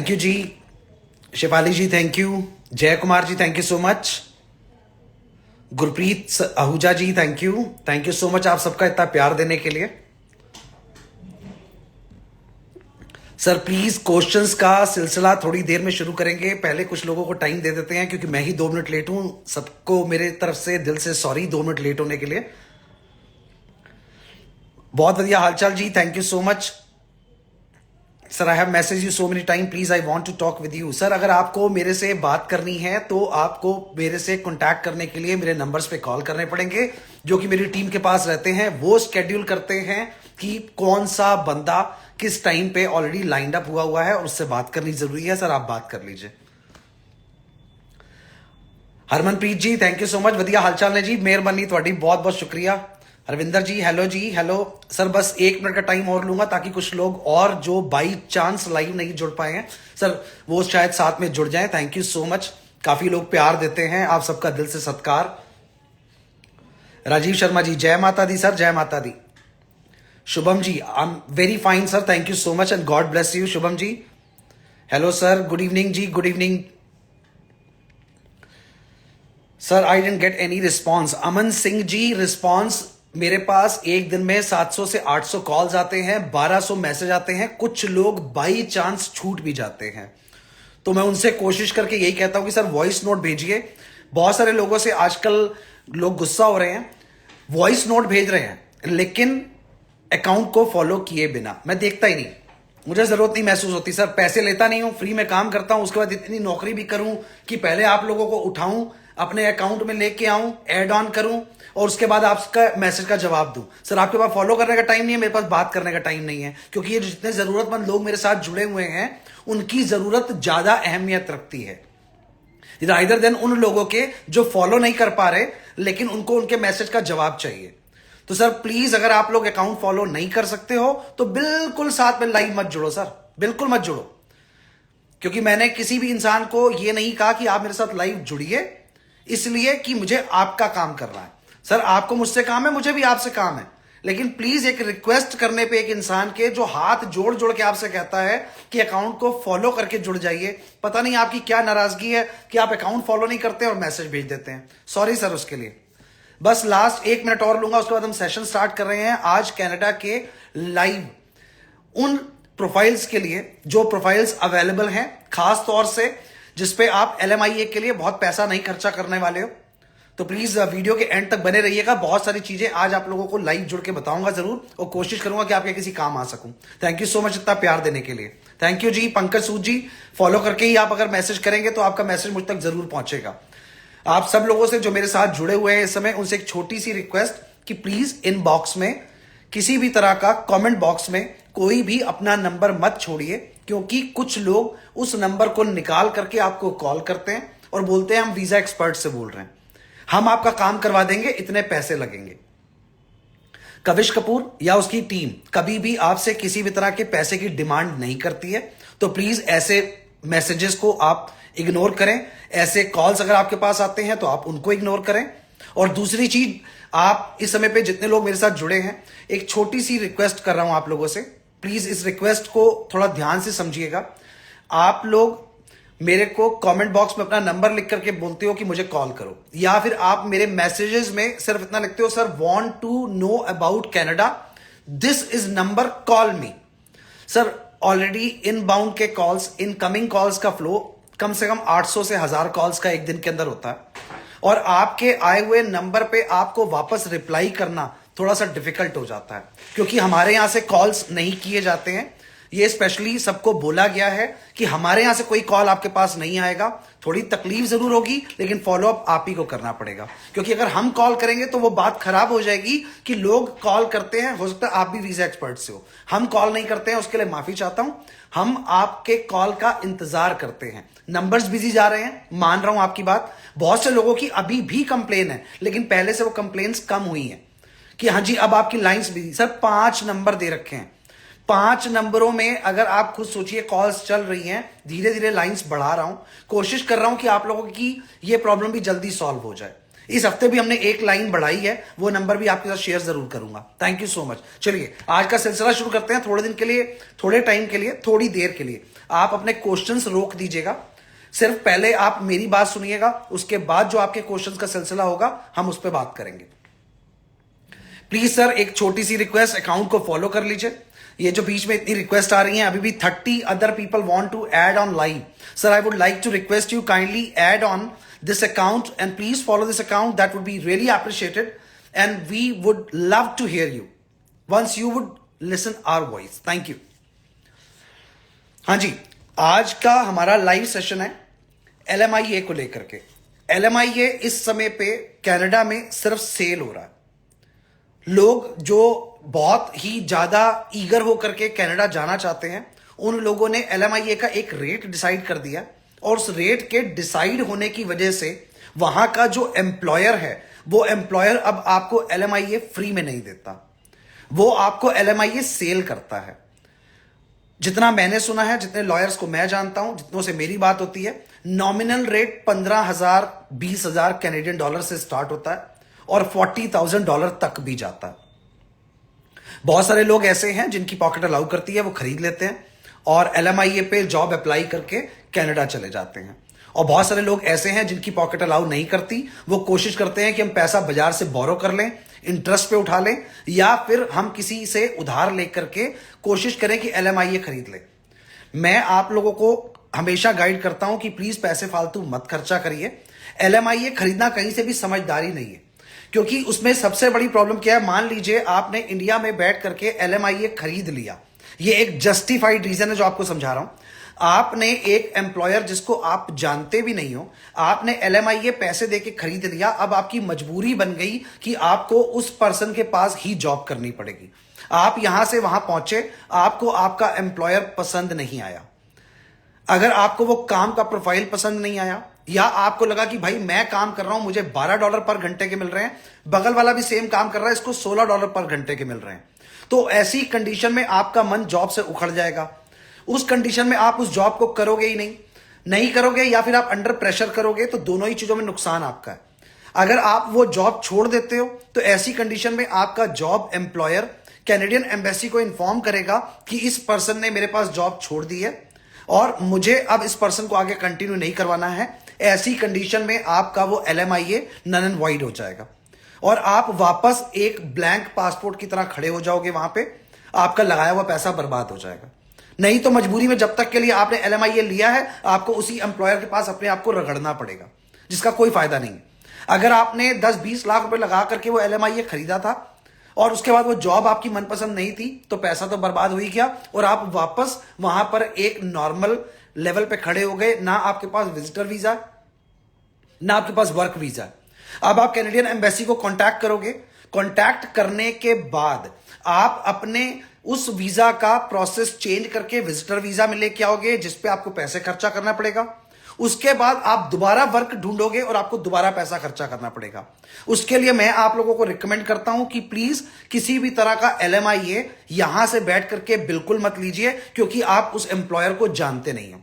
Thank you ji. Shipali ji thank you. Jay Kumar ji thank you so much. Gurpreet Ahuja ji thank you so much आप सबका इतना प्यार देने के लिए। सर प्लीज क्वेश्चंस का सिलसिला थोड़ी देर में शुरू करेंगे, पहले कुछ लोगों को टाइम दे देते हैं क्योंकि मैं ही 2 मिनट लेट हूं। सबको मेरे तरफ से दिल से सॉरी 2 मिनट लेट होने के लिए। बहुत बढ़िया हालचाल जी, thank you so much. Sir I have message you so many time, please I want to talk with you. Sir अगर आपको मेरे से बात करनी है तो आपको मेरे से कांटेक्ट करने के लिए मेरे नंबर्स पे कॉल करने पड़ेंगे, जो कि मेरी टीम के पास रहते हैं। वो शेड्यूल करते हैं कि कौन सा बंदा किस टाइम पे ऑलरेडी लाइंड अप हुआ है और उससे बात करनी जरूरी है। सर आप बात कर लीजिए। हरमनप्रीत जी थैंक यू सो मच, वधिया हालचाल ने जी, मेहरबानी थोड़ी, बहुत बहुत शुक्रिया। रविंदर जी हेलो। सर बस 1 मिनट का टाइम और लूंगा ताकि कुछ लोग और जो बाई चांस लाइव नहीं जुड़ पाए हैं सर वो शायद साथ में जुड़ जाएं। थैंक यू सो मच, काफी लोग प्यार देते हैं, आप सबका दिल से सत्कार। राजीव शर्मा जी जय माता दी सर, जय माता दी। Shubham ji I am very fine sir, thank you so much and God bless you Shubham ji. Hello sir, good evening जी, good evening. Sir I didn't get any response. Aman Singh ji response मेरे पास एक दिन में 700 से 800 कॉल्स आते हैं, 1200 मैसेज आते हैं, कुछ लोग बाई चांस छूट भी जाते हैं। तो मैं उनसे कोशिश करके यही कहता हूं कि सर वॉइस नोट भेजिए। बहुत सारे लोगों से आजकल लोग गुस्सा हो रहे हैं, वॉइस नोट भेज रहे हैं लेकिन अकाउंट को फॉलो किए बिना। मैं देखता ही नहीं, मुझे जरूरत नहीं महसूस होती सर, पैसे लेता नहीं हूं, फ्री में काम करता हूं, उसके बाद इतनी नौकरी भी करूं कि पहले आप लोगों को उठाऊं, अपने अकाउंट में लेके आऊं, ऐड ऑन करूं और उसके बाद आपका मैसेज का जवाब दूं। सर आपके पास फॉलो करने का टाइम नहीं है, मेरे पास बात करने का टाइम नहीं है, क्योंकि ये जितने जरूरतमंद लोग मेरे साथ जुड़े हुए हैं उनकी जरूरत ज्यादा अहमियत रखती है इधर देन उन लोगों के जो फॉलो नहीं कर पा रहे लेकिन उनको उनके मैसेज का जवाब चाहिए। तो सर प्लीज अगर आप लोग अकाउंट फॉलो नहीं कर सकते हो तो बिल्कुल साथ में लाइव मत जुड़ो सर, बिल्कुल मत जुड़ो, क्योंकि मैंने किसी भी इंसान को यह नहीं कहा कि आप मेरे साथ लाइव जुड़िए इसलिए कि मुझे आपका काम करना है। सर आपको मुझसे काम है, मुझे भी आपसे काम है, लेकिन प्लीज एक रिक्वेस्ट करने पे एक इंसान के जो हाथ जोड़ जोड़ के आपसे कहता है कि अकाउंट को फॉलो करके जुड़ जाइए, पता नहीं आपकी क्या नाराजगी है कि आप अकाउंट फॉलो नहीं करते और मैसेज भेज देते हैं। सॉरी सर उसके लिए। बस लास्ट 1 मिनट और लूंगा, उसके बाद हम सेशन स्टार्ट कर रहे हैं। आज कनाडा के लाइव उन प्रोफाइल्स के लिए जो प्रोफाइल्स अवेलेबल हैं, खास तौर से जिसपे आप LMIA के लिए बहुत पैसा नहीं खर्चा करने वाले हो, तो प्लीज वीडियो के एंड तक बने रहिएगा। बहुत सारी चीजें आज आप लोगों को लाइव जुड़ के बताऊंगा जरूर और कोशिश करूंगा कि आपके किसी काम आ सकूं। थैंक यू सो मच इतना प्यार देने के लिए, thank you ji. Pankaj Sood ji follow करके ही आप अगर मैसेज करेंगे तो आपका मैसेज मुझ तक जरूर पहुंचेगा। आप सब लोगों से जो मेरे साथ जुड़े हुए हैं इस समय, उनसे एक छोटी सी रिक्वेस्ट कि प्लीज इन बॉक्स में किसी भी तरह का कमेंट बॉक्स में कोई भी अपना नंबर मत छोड़िए, क्योंकि कुछ लोग उस नंबर को निकाल करके आपको कॉल करते हैं और बोलते हैं हम वीजा एक्सपर्ट से बोल रहे हैं, हम आपका काम करवा देंगे, इतने पैसे लगेंगे। कविश कपूर या उसकी टीम कभी भी आपसे किसी भी तरह के पैसे की डिमांड नहीं करती है, तो प्लीज ऐसे मैसेजेस को आप इग्नोर करें। ऐसे कॉल्स अगर आपके पास आते हैं तो आप उनको इग्नोर करें। और दूसरी चीज, आप इस समय पे जितने लोग मेरे साथ जुड़े हैं, एक छोटी सी रिक्वेस्ट कर रहा हूं आप लोगों से, प्लीज इस रिक्वेस्ट को थोड़ा ध्यान से समझिएगा। आप लोग मेरे को कमेंट बॉक्स में अपना नंबर लिख करके बोलते हो कि मुझे कॉल करो, या फिर आप मेरे मैसेजेस में सिर्फ इतना लिखते हो sir want to know about Canada, this is number, call me. Sir already inbound के कॉल्स, इनकमिंग कॉल्स का फ्लो कम से कम 800 से 1000 कॉल्स का एक दिन के अंदर होता है, और आपके आए हुए नंबर पे आपको वापस रिप्लाई करना थोड़ा सा डिफिकल्ट हो जाता है, क्योंकि हमारे यहां से कॉल्स नहीं किए जाते हैं। ये स्पेशली सबको बोला गया है कि हमारे यहां से कोई कॉल आपके पास नहीं आएगा। थोड़ी तकलीफ जरूर होगी लेकिन फॉलोअप आप ही को करना पड़ेगा, क्योंकि अगर हम कॉल करेंगे तो वो बात खराब हो जाएगी कि लोग कॉल करते हैं, हो सकता है आप भी वीजा एक्सपर्ट से हो, हम कॉल नहीं करते हैं, उसके लिए माफी चाहता हूं। हम आपके कॉल का इंतजार करते हैं। नंबर्स बिजी जा रहे हैं, मान रहा हूं आपकी बात। बहुत से लोगों की अभी भी कंप्लेन है, लेकिन पहले से वो कंप्लेन्स कम हुई है कि हाँ जी अब आपकी लाइंस बिजी। सर 5 नंबर दे रखे हैं, 5 नंबरों में अगर आप खुद सोचिए कॉल्स चल रही हैं, धीरे धीरे लाइंस बढ़ा रहा हूं, कोशिश कर रहा हूं कि आप लोगों की ये प्रॉब्लम भी जल्दी सॉल्व हो जाए। इस हफ्ते भी हमने एक लाइन बढ़ाई है, वो नंबर भी आपके साथ शेयर जरूर करूंगा। Thank you so much. चलिए आज का सिलसिला शुरू करते हैं। थोड़े दिन के लिए, थोड़े टाइम के लिए, थोड़ी देर के लिए आप अपने क्वेश्चंस रोक दीजिएगा। सिर्फ पहले आप मेरी बात सुनिएगा, उसके बाद जो आपके क्वेश्चंस का सिलसिला होगा हम उस पर बात करेंगे। प्लीज सर एक छोटी सी रिक्वेस्ट, अकाउंट को फॉलो कर लीजिए। ये जो बीच में इतनी रिक्वेस्ट आ रही हैं, अभी भी 30 other people want to add on live. Sir I would like to request you kindly add on this account and please follow this account. That would be really appreciated and we would love to hear you once you would listen our voice. Thank you. हाँ जी, आज का हमारा live session है LMIA को लेकर के। LMIA इस समय पे कनाडा में सिर्फ सेल हो रहा है। लोग जो बहुत ही ज्यादा ईगर होकर के कनाडा जाना चाहते हैं, उन लोगों ने LMIA का एक रेट डिसाइड कर दिया और उस रेट के डिसाइड होने की वजह से वहां का जो एम्प्लॉयर है, वो एम्प्लॉयर अब आपको LMIA फ्री में नहीं देता, वो आपको LMIA सेल करता है। जितना मैंने सुना है, जितने लॉयर्स को मैं जानता हूं, जितनों से मेरी बात होती है, नॉमिनल रेट 15,000 20,000 कैनेडियन डॉलर से स्टार्ट होता है और $40,000 तक भी जाता है। बहुत सारे लोग ऐसे हैं जिनकी पॉकेट अलाउ करती है, वो खरीद लेते हैं और LMIA पे जॉब अप्लाई करके कनाडा चले जाते हैं। और बहुत सारे लोग ऐसे हैं जिनकी पॉकेट अलाउ नहीं करती, वो कोशिश करते हैं कि हम पैसा बाजार से बोरो कर लें, इंटरेस्ट पे उठा लें, या फिर हम किसी से उधार लेकर के कोशिश करें कि LMIA खरीद लें। मैं आप लोगों को हमेशा गाइड करता हूं कि प्लीज पैसे फालतू मत खर्चा करिए। LMIA खरीदना कहीं से भी समझदारी नहीं है, क्योंकि उसमें सबसे बड़ी प्रॉब्लम क्या है। मान लीजिए आपने इंडिया में बैठ करके LMIA खरीद लिया, ये एक जस्टिफाइड रीजन है जो आपको समझा रहा हूं। आपने एक एम्प्लॉयर जिसको आप जानते भी नहीं हो, आपने LMIA पैसे देके खरीद लिया। अब आपकी मजबूरी बन गई कि आपको उस पर्सन के पास ही जॉब करनी पड़ेगी। आप यहां से वहां पहुंचे, आपको आपका एम्प्लॉयर पसंद नहीं आया। अगर आपको वो काम का प्रोफाइल पसंद नहीं आया, या आपको लगा कि भाई मैं काम कर रहा हूं, मुझे $12 पर घंटे के मिल रहे हैं, बगल वाला भी सेम काम कर रहा है, इसको $16 पर घंटे के मिल रहे हैं, तो ऐसी कंडीशन में आपका मन जॉब से उखड़ जाएगा। उस कंडीशन में आप उस जॉब को करोगे ही नहीं करोगे, या फिर आप अंडर प्रेशर करोगे, तो दोनों ही चीजों में नुकसान आपका है। अगर आप वो जॉब छोड़ देते हो तो ऐसी कंडीशन में आपका जॉब एम्प्लॉयर कैनेडियन एम्बेसी को इन्फॉर्म करेगा कि इस पर्सन ने मेरे पास जॉब छोड़ दी है और मुझे अब इस पर्सन को आगे कंटिन्यू नहीं करवाना है। ऐसी कंडीशन में आपका वो LMIA नन एंड वाइड हो जाएगा और आप वापस एक ब्लैंक पासपोर्ट की तरह खड़े हो जाओगे। वहां पे आपका लगाया हुआ पैसा बर्बाद हो जाएगा। नहीं तो मजबूरी में जब तक के लिए आपने LMIA लिया है, आपको उसी एम्प्लॉयर के पास अपने आप को रगड़ना पड़ेगा, जिसका कोई फायदा नहीं। अगर आपने 10-20 लाख रुपए लगा करके वो LMIA खरीदा था और उसके बाद वो जॉब आपकी मनपसंद नहीं थी, तो पैसा तो बर्बाद हो ही गया और आप वापस वहां पर एक नॉर्मल लेवल पे खड़े हो गए। ना आपके पास विजिटर वीजा, ना आपके पास वर्क वीजा। अब आप कैनेडियन एम्बेसी को कांटेक्ट करोगे। कांटेक्ट करने के बाद आप अपने उस वीजा का प्रोसेस चेंज करके विजिटर वीजा में लेके आओगे, जिसपे आपको पैसे खर्चा करना पड़ेगा। उसके बाद आप दोबारा वर्क ढूंढोगे और आपको दोबारा पैसा खर्चा करना पड़ेगा। उसके लिए मैं आप लोगों को रिकमेंड करता हूं कि प्लीज किसी भी तरह का LMIA यहां से बैठ करके बिल्कुल मत लीजिए, क्योंकि आप उस एम्प्लॉयर को जानते नहीं हो।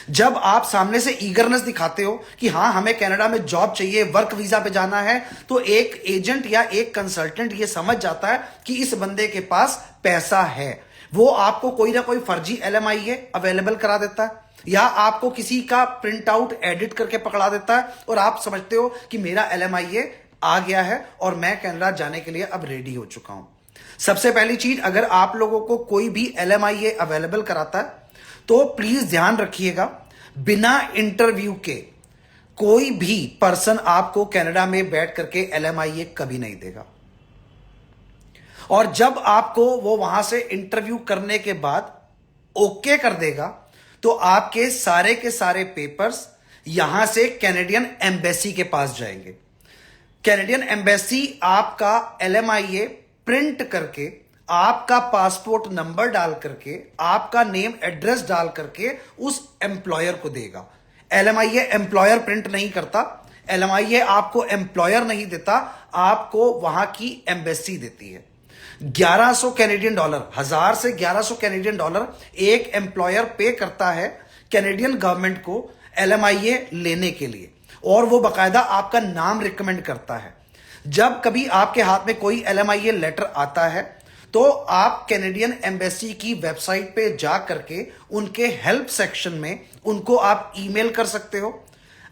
जब आप सामने से ईगरनेस दिखाते हो कि हाँ हमें कनाडा में जॉब चाहिए, वर्क वीजा पे जाना है, तो एक एजेंट या एक कंसल्टेंट ये समझ जाता है कि इस बंदे के पास पैसा है। वो आपको कोई ना कोई फर्जी LMIA अवेलेबल करा देता है, या आपको किसी का प्रिंट आउट एडिट करके पकड़ा देता है और आप समझते हो कि मेरा LMIA आ गया है और मैं कनाडा जाने के लिए अब रेडी हो चुका हूं। सबसे पहली चीज, अगर आप लोगों को कोई भी LMIA अवेलेबल कराता है तो प्लीज ध्यान रखिएगा, बिना इंटरव्यू के कोई भी पर्सन आपको कनाडा में बैठ करके LMIA कभी नहीं देगा। और जब आपको वो वहां से इंटरव्यू करने के बाद ओके कर देगा, तो आपके सारे के सारे पेपर्स यहां से कैनेडियन एम्बेसी के पास जाएंगे। कैनेडियन एम्बेसी आपका LMIA प्रिंट करके, आपका पासपोर्ट नंबर डाल करके, आपका नेम एड्रेस डाल करके उस एम्प्लॉयर को देगा। LMIA एम्प्लॉयर प्रिंट नहीं करता, LMIA आपको एम्प्लॉयर नहीं देता, आपको वहां की एम्बेसी देती है। 1100 कैनेडियन डॉलर, 1000 से 1100 कैनेडियन डॉलर एक एम्प्लॉयर पे करता है कैनेडियन गवर्नमेंट को LMIA लेने के लिए, और वो बकायदा आपका नाम रिकमेंड करता है। जब कभी आपके हाथ में कोई LMIA लेटर आता है तो आप कैनेडियन एम्बेसी की वेबसाइट पे जा करके उनके हेल्प सेक्शन में उनको आप ईमेल कर सकते हो।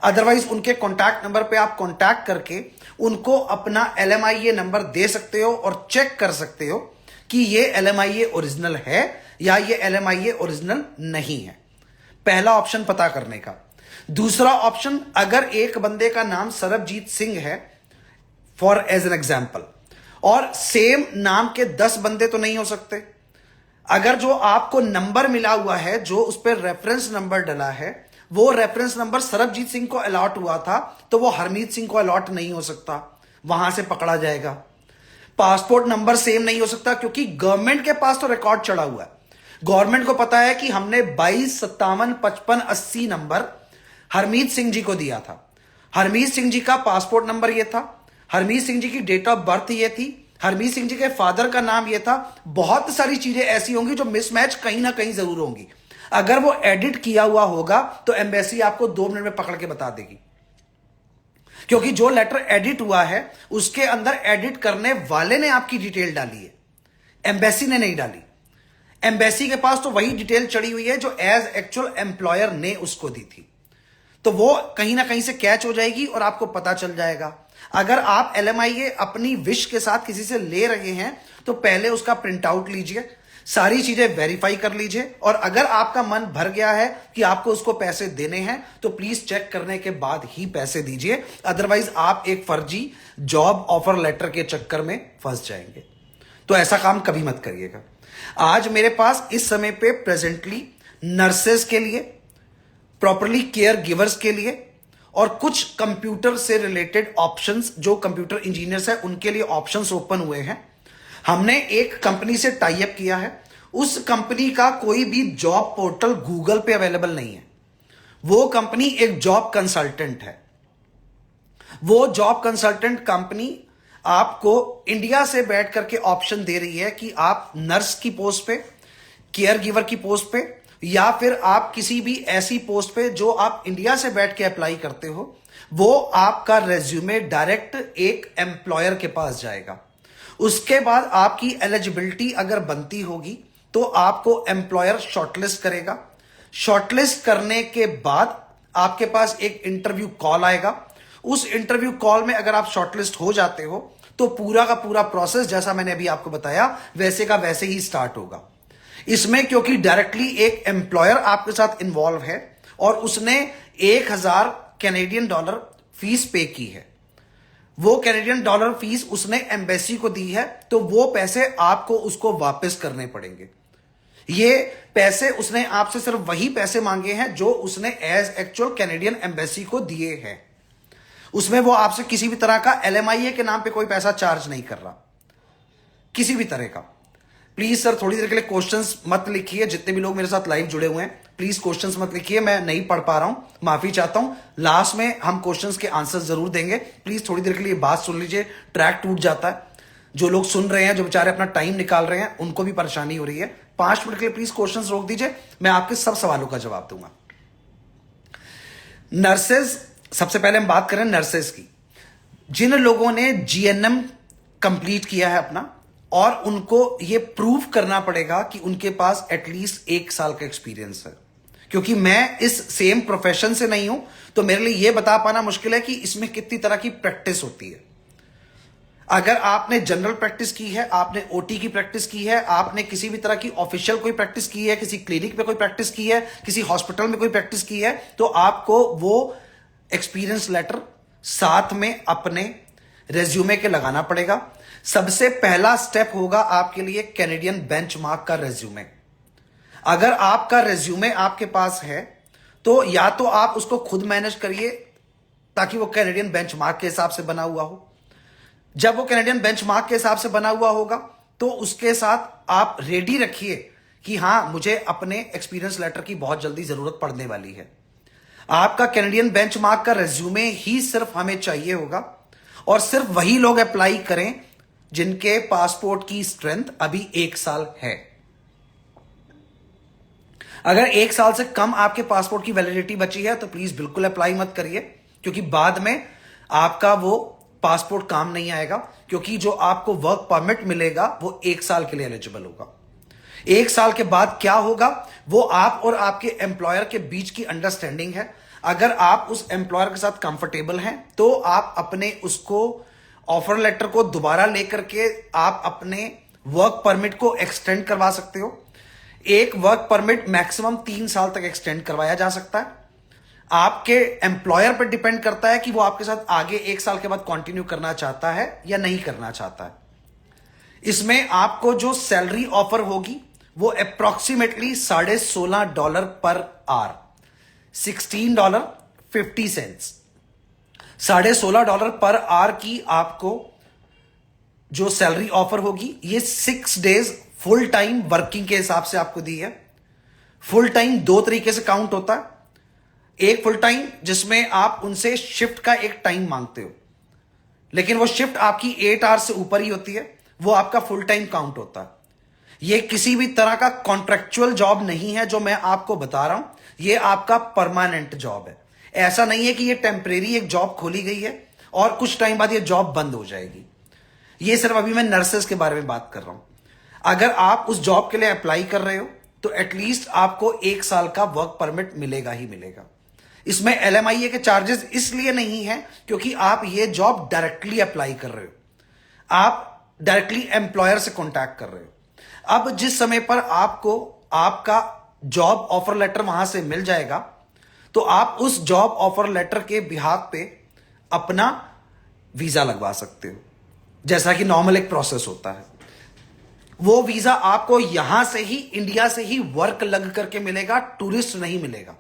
अदरवाइज उनके कॉन्टैक्ट नंबर पे आप कॉन्टैक्ट करके उनको अपना LMIA नंबर दे सकते हो और चेक कर सकते हो कि ये LMIA ओरिजिनल है या ये LMIA ओरिजिनल नहीं है। पहला ऑप्शन पता करने का। दूसरा ऑप्शन, अगर एक बंदे का नाम सरबजीत सिंह है फॉर एज एन एग्जाम्पल, और सेम नाम के 10 बंदे तो नहीं हो सकते। अगर जो आपको नंबर मिला हुआ है, जो उस पर रेफरेंस नंबर डला है, वो रेफरेंस नंबर सरबजीत सिंह को अलॉट हुआ था, तो वो हरमीत सिंह को अलॉट नहीं हो सकता, वहां से पकड़ा जाएगा। पासपोर्ट नंबर सेम नहीं हो सकता, क्योंकि गवर्नमेंट के पास तो रिकॉर्ड चढ़ा हुआ है। गवर्नमेंट को पता है कि हमने 22, 57, 55, 80 नंबर हरमीत सिंह जी को दिया था। हरमीत सिंह जी का पासपोर्ट नंबर ये था, हरमीत सिंह जी की डेट ऑफ बर्थ ये थी, हरमीत सिंह जी के फादर का नाम ये था। बहुत सारी चीजें ऐसी होंगी जो मिसमैच कहीं ना कहीं जरूर होंगी। अगर वो एडिट किया हुआ होगा तो एम्बेसी आपको 2 मिनट में पकड़ के बता देगी, क्योंकि जो लेटर एडिट हुआ है उसके अंदर एडिट करने वाले ने आपकी डिटेल डाली है, एम्बेसी ने नहीं डाली। एम्बेसी के पास तो वही डिटेल चढ़ी हुई है जो एज एक्चुअल एम्प्लॉयर ने उसको दी थी, तो वो कहीं ना कहीं से कैच हो जाएगी और आपको पता चल जाएगा। अगर आप LMIA अपनी विश के साथ किसी से ले रहे हैं तो पहले उसका प्रिंट आउट लीजिए, सारी चीजें वेरीफाई कर लीजिए, और अगर आपका मन भर गया है कि आपको उसको पैसे देने हैं तो प्लीज चेक करने के बाद ही पैसे दीजिए। अदरवाइज आप एक फर्जी जॉब ऑफर लेटर के चक्कर में फंस जाएंगे। तो ऐसा काम कभी मत करिएगा। आज मेरे पास इस समय पे प्रेजेंटली नर्सेस के लिए, प्रॉपरली केयर गिवर्स के लिए, और कुछ कंप्यूटर से रिलेटेड ऑप्शंस, जो कंप्यूटर इंजीनियर्स हैं उनके लिए ऑप्शंस ओपन हुए हैं। हमने एक कंपनी से टाई अप किया है। उस कंपनी का कोई भी जॉब पोर्टल गूगल पे अवेलेबल नहीं है। वो कंपनी एक जॉब कंसल्टेंट है। वो जॉब कंसल्टेंट कंपनी आपको इंडिया से बैठ करके ऑप्शन दे रही है कि आप नर्स की पोस्ट पे, केयर गिवर की पोस्ट पे, या फिर आप किसी भी ऐसी पोस्ट पे जो आप इंडिया से बैठ के अप्लाई करते हो, वो आपका रेज्यूमे डायरेक्ट एक एम्प्लॉयर के पास जाएगा। उसके बाद आपकी एलिजिबिलिटी अगर बनती होगी तो आपको एम्प्लॉयर शॉर्टलिस्ट करेगा। शॉर्टलिस्ट करने के बाद आपके पास एक इंटरव्यू कॉल आएगा। उस इंटरव्यू कॉल में अगर आप शॉर्टलिस्ट हो जाते हो तो पूरा का पूरा प्रोसेस, जैसा मैंने अभी आपको बताया, वैसे का वैसे ही स्टार्ट होगा। इसमें क्योंकि डायरेक्टली एक एम्प्लॉयर आपके साथ इन्वॉल्व है और उसने 1000 कैनेडियन डॉलर फीस पे की है, वो कैनेडियन डॉलर फीस उसने एम्बेसी को दी है, तो वो पैसे आपको उसको वापस करने पड़ेंगे। ये पैसे उसने आपसे सिर्फ वही पैसे मांगे हैं जो उसने एज एक्चुअल कैनेडियन एम्बेसी को दिए हैं। उसमें वो आपसे किसी भी तरह का LMIA के नाम पे कोई पैसा चार्ज नहीं कर रहा, किसी भी तरह का। प्लीज सर थोड़ी देर के लिए क्वेश्चंस मत लिखिए। जितने भी लोग मेरे साथ लाइव जुड़े हुए हैं प्लीज क्वेश्चंस मत लिखिए, मैं नहीं पढ़ पा रहा हूं, माफी चाहता हूं। लास्ट में हम क्वेश्चंस के आंसर जरूर देंगे। प्लीज थोड़ी देर के लिए बात सुन लीजिए, ट्रैक टूट जाता है। जो लोग सुन रहे हैं, जो बेचारे अपना टाइम निकाल रहे हैं, उनको भी परेशानी हो रही है। 5 मिनट के लिए प्लीज क्वेश्चंस रोक दीजिए, मैं आपके सब सवालों का जवाब दूंगा। नर्सेज, सबसे पहले हम बात करें नर्सेज की। जिन लोगों ने GNM कंप्लीट किया है अपना, और उनको ये प्रूव करना पड़ेगा कि उनके पास एटलीस्ट 1 साल का एक्सपीरियंस है, क्योंकि मैं इस सेम प्रोफेशन से नहीं हूं, तो मेरे लिए यह बता पाना मुश्किल है कि इसमें कितनी तरह की प्रैक्टिस होती है। अगर आपने जनरल प्रैक्टिस की है, आपने OT की प्रैक्टिस की है, आपने किसी भी तरह की ऑफिशियल कोई प्रैक्टिस की है, किसी क्लिनिक पे कोई प्रैक्टिस की है, किसी हॉस्पिटल में कोई प्रैक्टिस की है, तो आपको वो एक्सपीरियंस लेटर साथ में अपने रेज्यूमे के लगाना पड़ेगा। सबसे पहला स्टेप होगा आपके लिए कैनेडियन बेंचमार्क का रेज्यूमे। अगर आपका रेज्यूमे आपके पास है तो या तो आप उसको खुद मैनेज करिए ताकि वो कैनेडियन बेंचमार्क के हिसाब से बना हुआ हो। जब वो कैनेडियन बेंचमार्क के हिसाब से बना हुआ होगा तो उसके साथ आप रेडी रखिए कि हां, मुझे अपने एक्सपीरियंस लेटर की बहुत जल्दी जरूरत पड़ने वाली है। आपका कैनेडियन बेंचमार्क का रेज्यूमे ही सिर्फ हमें चाहिए होगा, और सिर्फ वही लोग अप्लाई करें जिनके पासपोर्ट की स्ट्रेंथ अभी 1 साल है। अगर 1 साल से कम आपके पासपोर्ट की वैलिडिटी बची है तो प्लीज बिल्कुल अप्लाई मत करिए, क्योंकि बाद में आपका वो पासपोर्ट काम नहीं आएगा, क्योंकि जो आपको वर्क परमिट मिलेगा वो 1 साल के लिए एलिजिबल होगा। 1 साल के बाद क्या होगा वो आप और आपके एम्प्लॉयर के बीच की अंडरस्टैंडिंग है। अगर आप उस एम्प्लॉयर के साथ कंफर्टेबल हैं तो आप अपने उसको ऑफर लेटर को दोबारा लेकर के आप अपने वर्क परमिट को एक्सटेंड करवा सकते हो। एक वर्क परमिट मैक्सिमम 3 साल तक एक्सटेंड करवाया जा सकता है। आपके एम्प्लॉयर पर डिपेंड करता है कि वो आपके साथ आगे 1 साल के बाद कंटिन्यू करना चाहता है या नहीं करना चाहता है। इसमें आपको जो सैलरी ऑफर होगी वो approximately $16.5 per hour, $16.50, $16.5 per hour की आपको जो सैलरी ऑफर होगी ये 6 डेज फुल टाइम वर्किंग के हिसाब से आपको दी है। फुल टाइम 2 तरीके से काउंट होता है। एक फुल टाइम जिसमें आप उनसे शिफ्ट का एक टाइम मांगते हो, लेकिन वो शिफ्ट आपकी 8 आवर्स से ऊपर ही होती है, वो आपका फुल टाइम काउंट होता है। ये किसी भी तरह का कॉन्ट्रेक्चुअल जॉब नहीं है जो मैं आपको बता रहा हूं, ये आपका परमानेंट जॉब है। ऐसा नहीं है कि ये टेम्परेरी एक जॉब खोली गई है और कुछ टाइम बाद ये जॉब बंद हो जाएगी। ये सिर्फ अभी मैं नर्सेस के बारे में बात कर रहा हूं। अगर आप उस जॉब के लिए अप्लाई कर रहे हो तो एटलीस्ट आपको 1 साल का वर्क परमिट मिलेगा ही मिलेगा। इसमें LMIA के चार्जेस इसलिए नहीं है क्योंकि आप ये जॉब डायरेक्टली अप्लाई कर रहे हो, आप डायरेक्टली एम्प्लॉयर से कॉन्टैक्ट कर रहे हो। अब जिस समय पर आपको आपका जॉब ऑफर लेटर वहां से मिल जाएगा तो आप उस जॉब ऑफर लेटर के बिहाफ पे अपना वीजा लगवा सकते हो, जैसा कि नॉर्मल एक प्रोसेस होता है। वो वीजा आपको यहां से ही, इंडिया से ही वर्क लग करके मिलेगा, टूरिस्ट नहीं मिलेगा।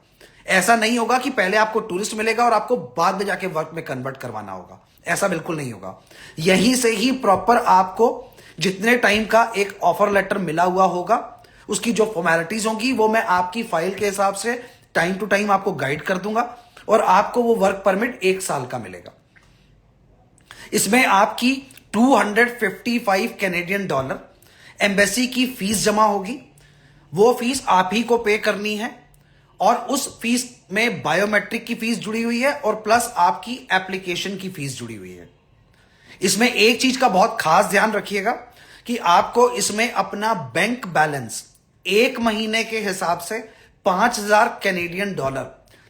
ऐसा नहीं होगा कि पहले आपको टूरिस्ट मिलेगा और आपको बाद में जाके वर्क में कन्वर्ट करवाना होगा, ऐसा बिल्कुल नहीं होगा। यहीं से ही प्रॉपर आपको जितने टाइम का एक ऑफर लेटर मिला हुआ होगा उसकी जो फॉर्मेलिटीज होंगी वो मैं आपकी फाइल के हिसाब से टाइम टू टाइम आपको गाइड कर दूंगा और आपको वो वर्क परमिट 1 साल का मिलेगा। इसमें आपकी $255 एम्बेसी की फीस जमा होगी। वो फीस आप ही को पे करनी है और उस फीस में बायोमेट्रिक की फीस जुड़ी हुई है और प्लस आपकी एप्लीकेशन की फीस जुड़ी हुई है। इसमें एक चीज का बहुत खास ध्यान रखिएगा कि आपको इसमें अपना बैंक बैलेंस 1 महीने के हिसाब से $5,000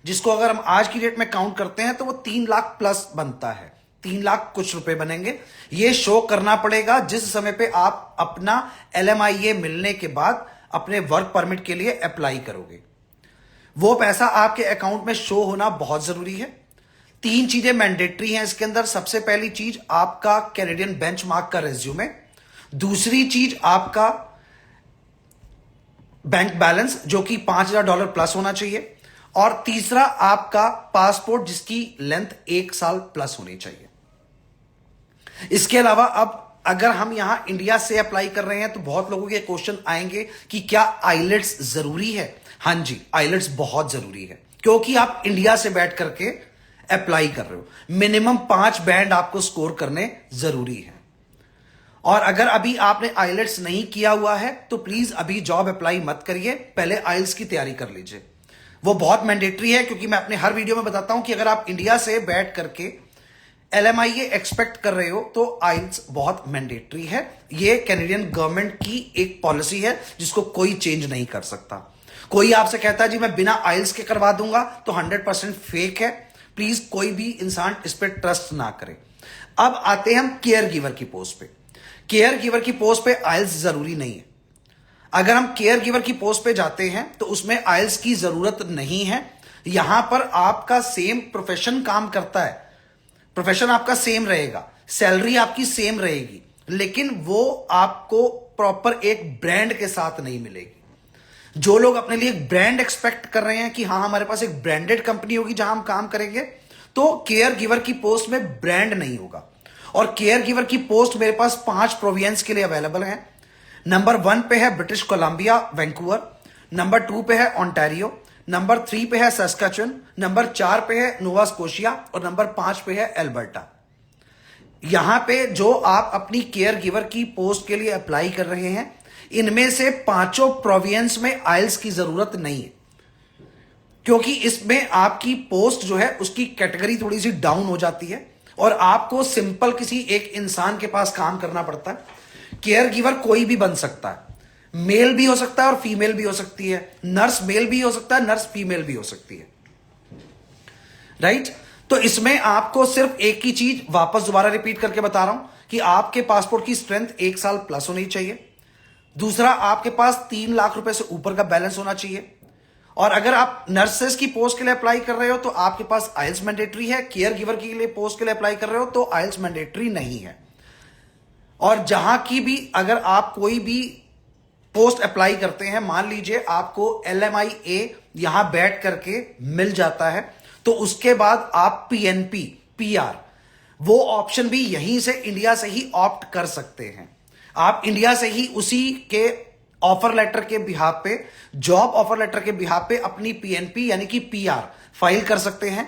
जिसको अगर हम आज की डेट में काउंट करते हैं तो वो 3 लाख प्लस बनता है, 3 लाख कुछ रुपए बनेंगे। ये शो करना पड़ेगा जिस समय पे आप अपना LMIA मिलने के बाद अपने वर्क परमिट के लिए अप्लाई करोगे। वो पैसा आपके अकाउंट में शो होना बहुत जरूरी है। 3 चीजें मैंडेटरी हैं इसके अंदर। सबसे पहली चीज आपका कैनेडियन बेंचमार्क का रेज्यूमे, दूसरी चीज आपका बैंक बैलेंस जो कि $5,000 प्लस होना चाहिए, और तीसरा आपका पासपोर्ट जिसकी लेंथ 1 साल प्लस होनी चाहिए। इसके अलावा अब अगर हम यहां इंडिया से अप्लाई कर रहे हैं तो बहुत लोगों के क्वेश्चन आएंगे कि क्या आइलेट्स जरूरी है। हां जी, आइलेट्स बहुत जरूरी है क्योंकि आप इंडिया से बैठ करके अप्लाई कर रहे हो। मिनिमम 5 बैंड आपको स्कोर करने जरूरी है। और अगर अभी आपने आइलेट्स नहीं किया हुआ है तो प्लीज अभी जॉब अप्लाई मत करिए, पहले आइल्स की तैयारी कर लीजिए। वो बहुत मैंडेटरी है क्योंकि मैं अपने हर वीडियो में बताता हूं कि अगर आप इंडिया से बैठ करके LMIA एक्सपेक्ट कर रहे हो तो आइल्स बहुत मैंडेटरी है। ये कैनेडियन गवर्नमेंट की एक पॉलिसी है जिसको कोई चेंज नहीं कर सकता। कोई आपसे कहता है जी मैं बिना आइल्स के करवा दूंगा तो 100% फेक है। प्लीज कोई भी इंसान इस पर ट्रस्ट ना करे। अब आते हैं हम केयर गिवर की पोस्ट पे। केयर गिवर की पोस्ट पे आइल्स जरूरी नहीं है। अगर हम केयर गिवर की पोस्ट पे जाते हैं तो उसमें आइल्स की जरूरत नहीं है। यहां पर आपका सेम प्रोफेशन काम करता है, प्रोफेशन आपका सेम रहेगा, सैलरी आपकी सेम रहेगी, लेकिन वो आपको प्रॉपर एक ब्रांड के साथ नहीं मिलेगी। जो लोग अपने लिए एक ब्रांड एक्सपेक्ट कर रहे हैं कि हाँ हमारे पास एक ब्रांडेड कंपनी होगी जहां हम काम करेंगे, तो केयर गिवर की पोस्ट में ब्रांड नहीं होगा। और केयर गिवर की पोस्ट मेरे पास 5 प्रोविंस के लिए अवेलेबल है। नंबर 1 पे है ब्रिटिश कोलंबिया वैंकूवर, नंबर 2 पे है ओंटारियो, नंबर 3 पे है सस्काचुन, नंबर 4 पे है नोवा स्कोशिया और नंबर 5 पे है एल्बर्टा। यहां पे जो आप अपनी केयर गिवर की पोस्ट के लिए अप्लाई कर रहे हैं, इनमें से पांचों प्रोविंस में आइल्स की जरूरत नहीं है, क्योंकि इसमें आपकी पोस्ट जो है उसकी कैटेगरी थोड़ी सी डाउन हो जाती है और आपको सिंपल किसी एक इंसान के पास काम करना पड़ता है। केयर गिवर कोई भी बन सकता है, मेल भी हो सकता है और फीमेल भी हो सकती है, नर्स मेल भी हो सकता है, नर्स फीमेल भी हो सकती है, राइट। तो इसमें आपको सिर्फ एक ही चीज वापस दोबारा रिपीट करके बता रहा हूं कि आपके पासपोर्ट की स्ट्रेंथ 1 साल प्लस होनी चाहिए। दूसरा, आपके पास 3 लाख रुपए से ऊपर का बैलेंस होना चाहिए। और अगर आप नर्सेस की पोस्ट के लिए अप्लाई कर रहे हो तो आपके पास आइल्स मैंडेटरी है। केयर गिवर के लिए पोस्ट के लिए अप्लाई कर रहे हो तो आइल्स मैंडेटरी नहीं है। और जहां की भी अगर आप कोई भी पोस्ट अप्लाई करते हैं, मान लीजिए आपको LMIA यहां बैठ करके मिल जाता है, तो उसके बाद आप PNP PR वो ऑप्शन भी यहीं से इंडिया से ही ऑप्ट कर सकते हैं। आप इंडिया से ही उसी के ऑफर लेटर के बिहाफ पे, जॉब ऑफर लेटर के बिहाफ पे अपनी PNP यानी कि PR फाइल कर सकते हैं।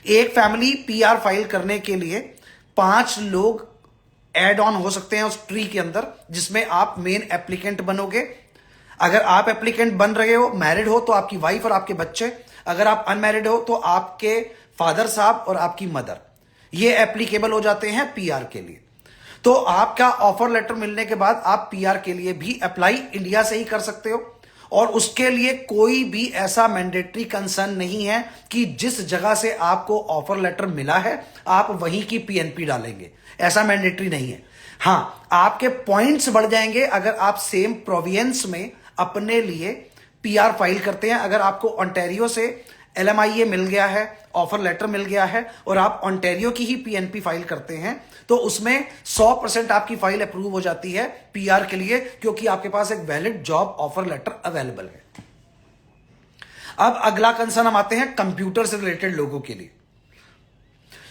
एक फैमिली PR फाइल करने के लिए 5 लोग एड ऑन हो सकते हैं उस ट्री के अंदर, जिसमें आप मेन एप्लीकेंट बनोगे। अगर आप एप्लीकेंट बन रहे हो, मैरिड हो, तो आपकी वाइफ और आपके बच्चे। अगर आप अनमैरिड हो तो आपके फादर साहब और आपकी मदर, ये एप्लीकेबल हो जाते हैं PR के लिए। तो आपका ऑफर लेटर मिलने के बाद आप PR के लिए भी अप्लाई इंडिया से ही कर सकते हो। और उसके लिए कोई भी ऐसा मैंडेटरी कंसर्न नहीं है कि जिस जगह से आपको ऑफर लेटर मिला है आप वहीं की PNP डालेंगे, ऐसा मैंडेटरी नहीं है। हां, आपके पॉइंट्स बढ़ जाएंगे अगर आप सेम प्रोविंस में अपने लिए PR फाइल करते हैं। अगर आपको ओंटारियो से LMIA मिल गया है, ऑफर लेटर मिल गया है और आप ओंटारियो की ही PNP फाइल करते हैं, तो उसमें 100% आपकी फाइल अप्रूव हो जाती है PR के लिए, क्योंकि आपके पास एक valid job offer letter available है। अब अगला कंसर्न हम आते हैं कंप्यूटर से रिलेटेड लोगों के लिए।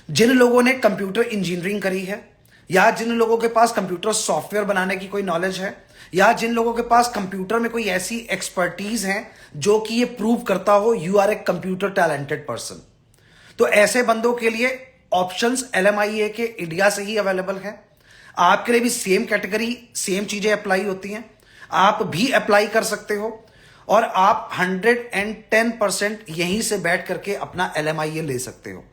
जिन लोगों ने कंप्यूटर इंजीनियरिंग करी है, या जिन लोगों के पास कंप्यूटर सॉफ्टवेयर बनाने की कोई नॉलेज है, या जिन लोगों के पास कंप्यूटर में कोई ऐसी एक्सपर्टीज है जो कि ये प्रूव करता हो you are a computer talented person, तो ऐसे बंदों के लिए ऑप्शंस LMIA के इंडिया से ही अवेलेबल है। आपके लिए भी सेम कैटेगरी, सेम चीजें अप्लाई होती हैं, आप भी अप्लाई कर सकते हो और आप 110% यहीं से बैठ करके अपना LMIA ले सकते हो।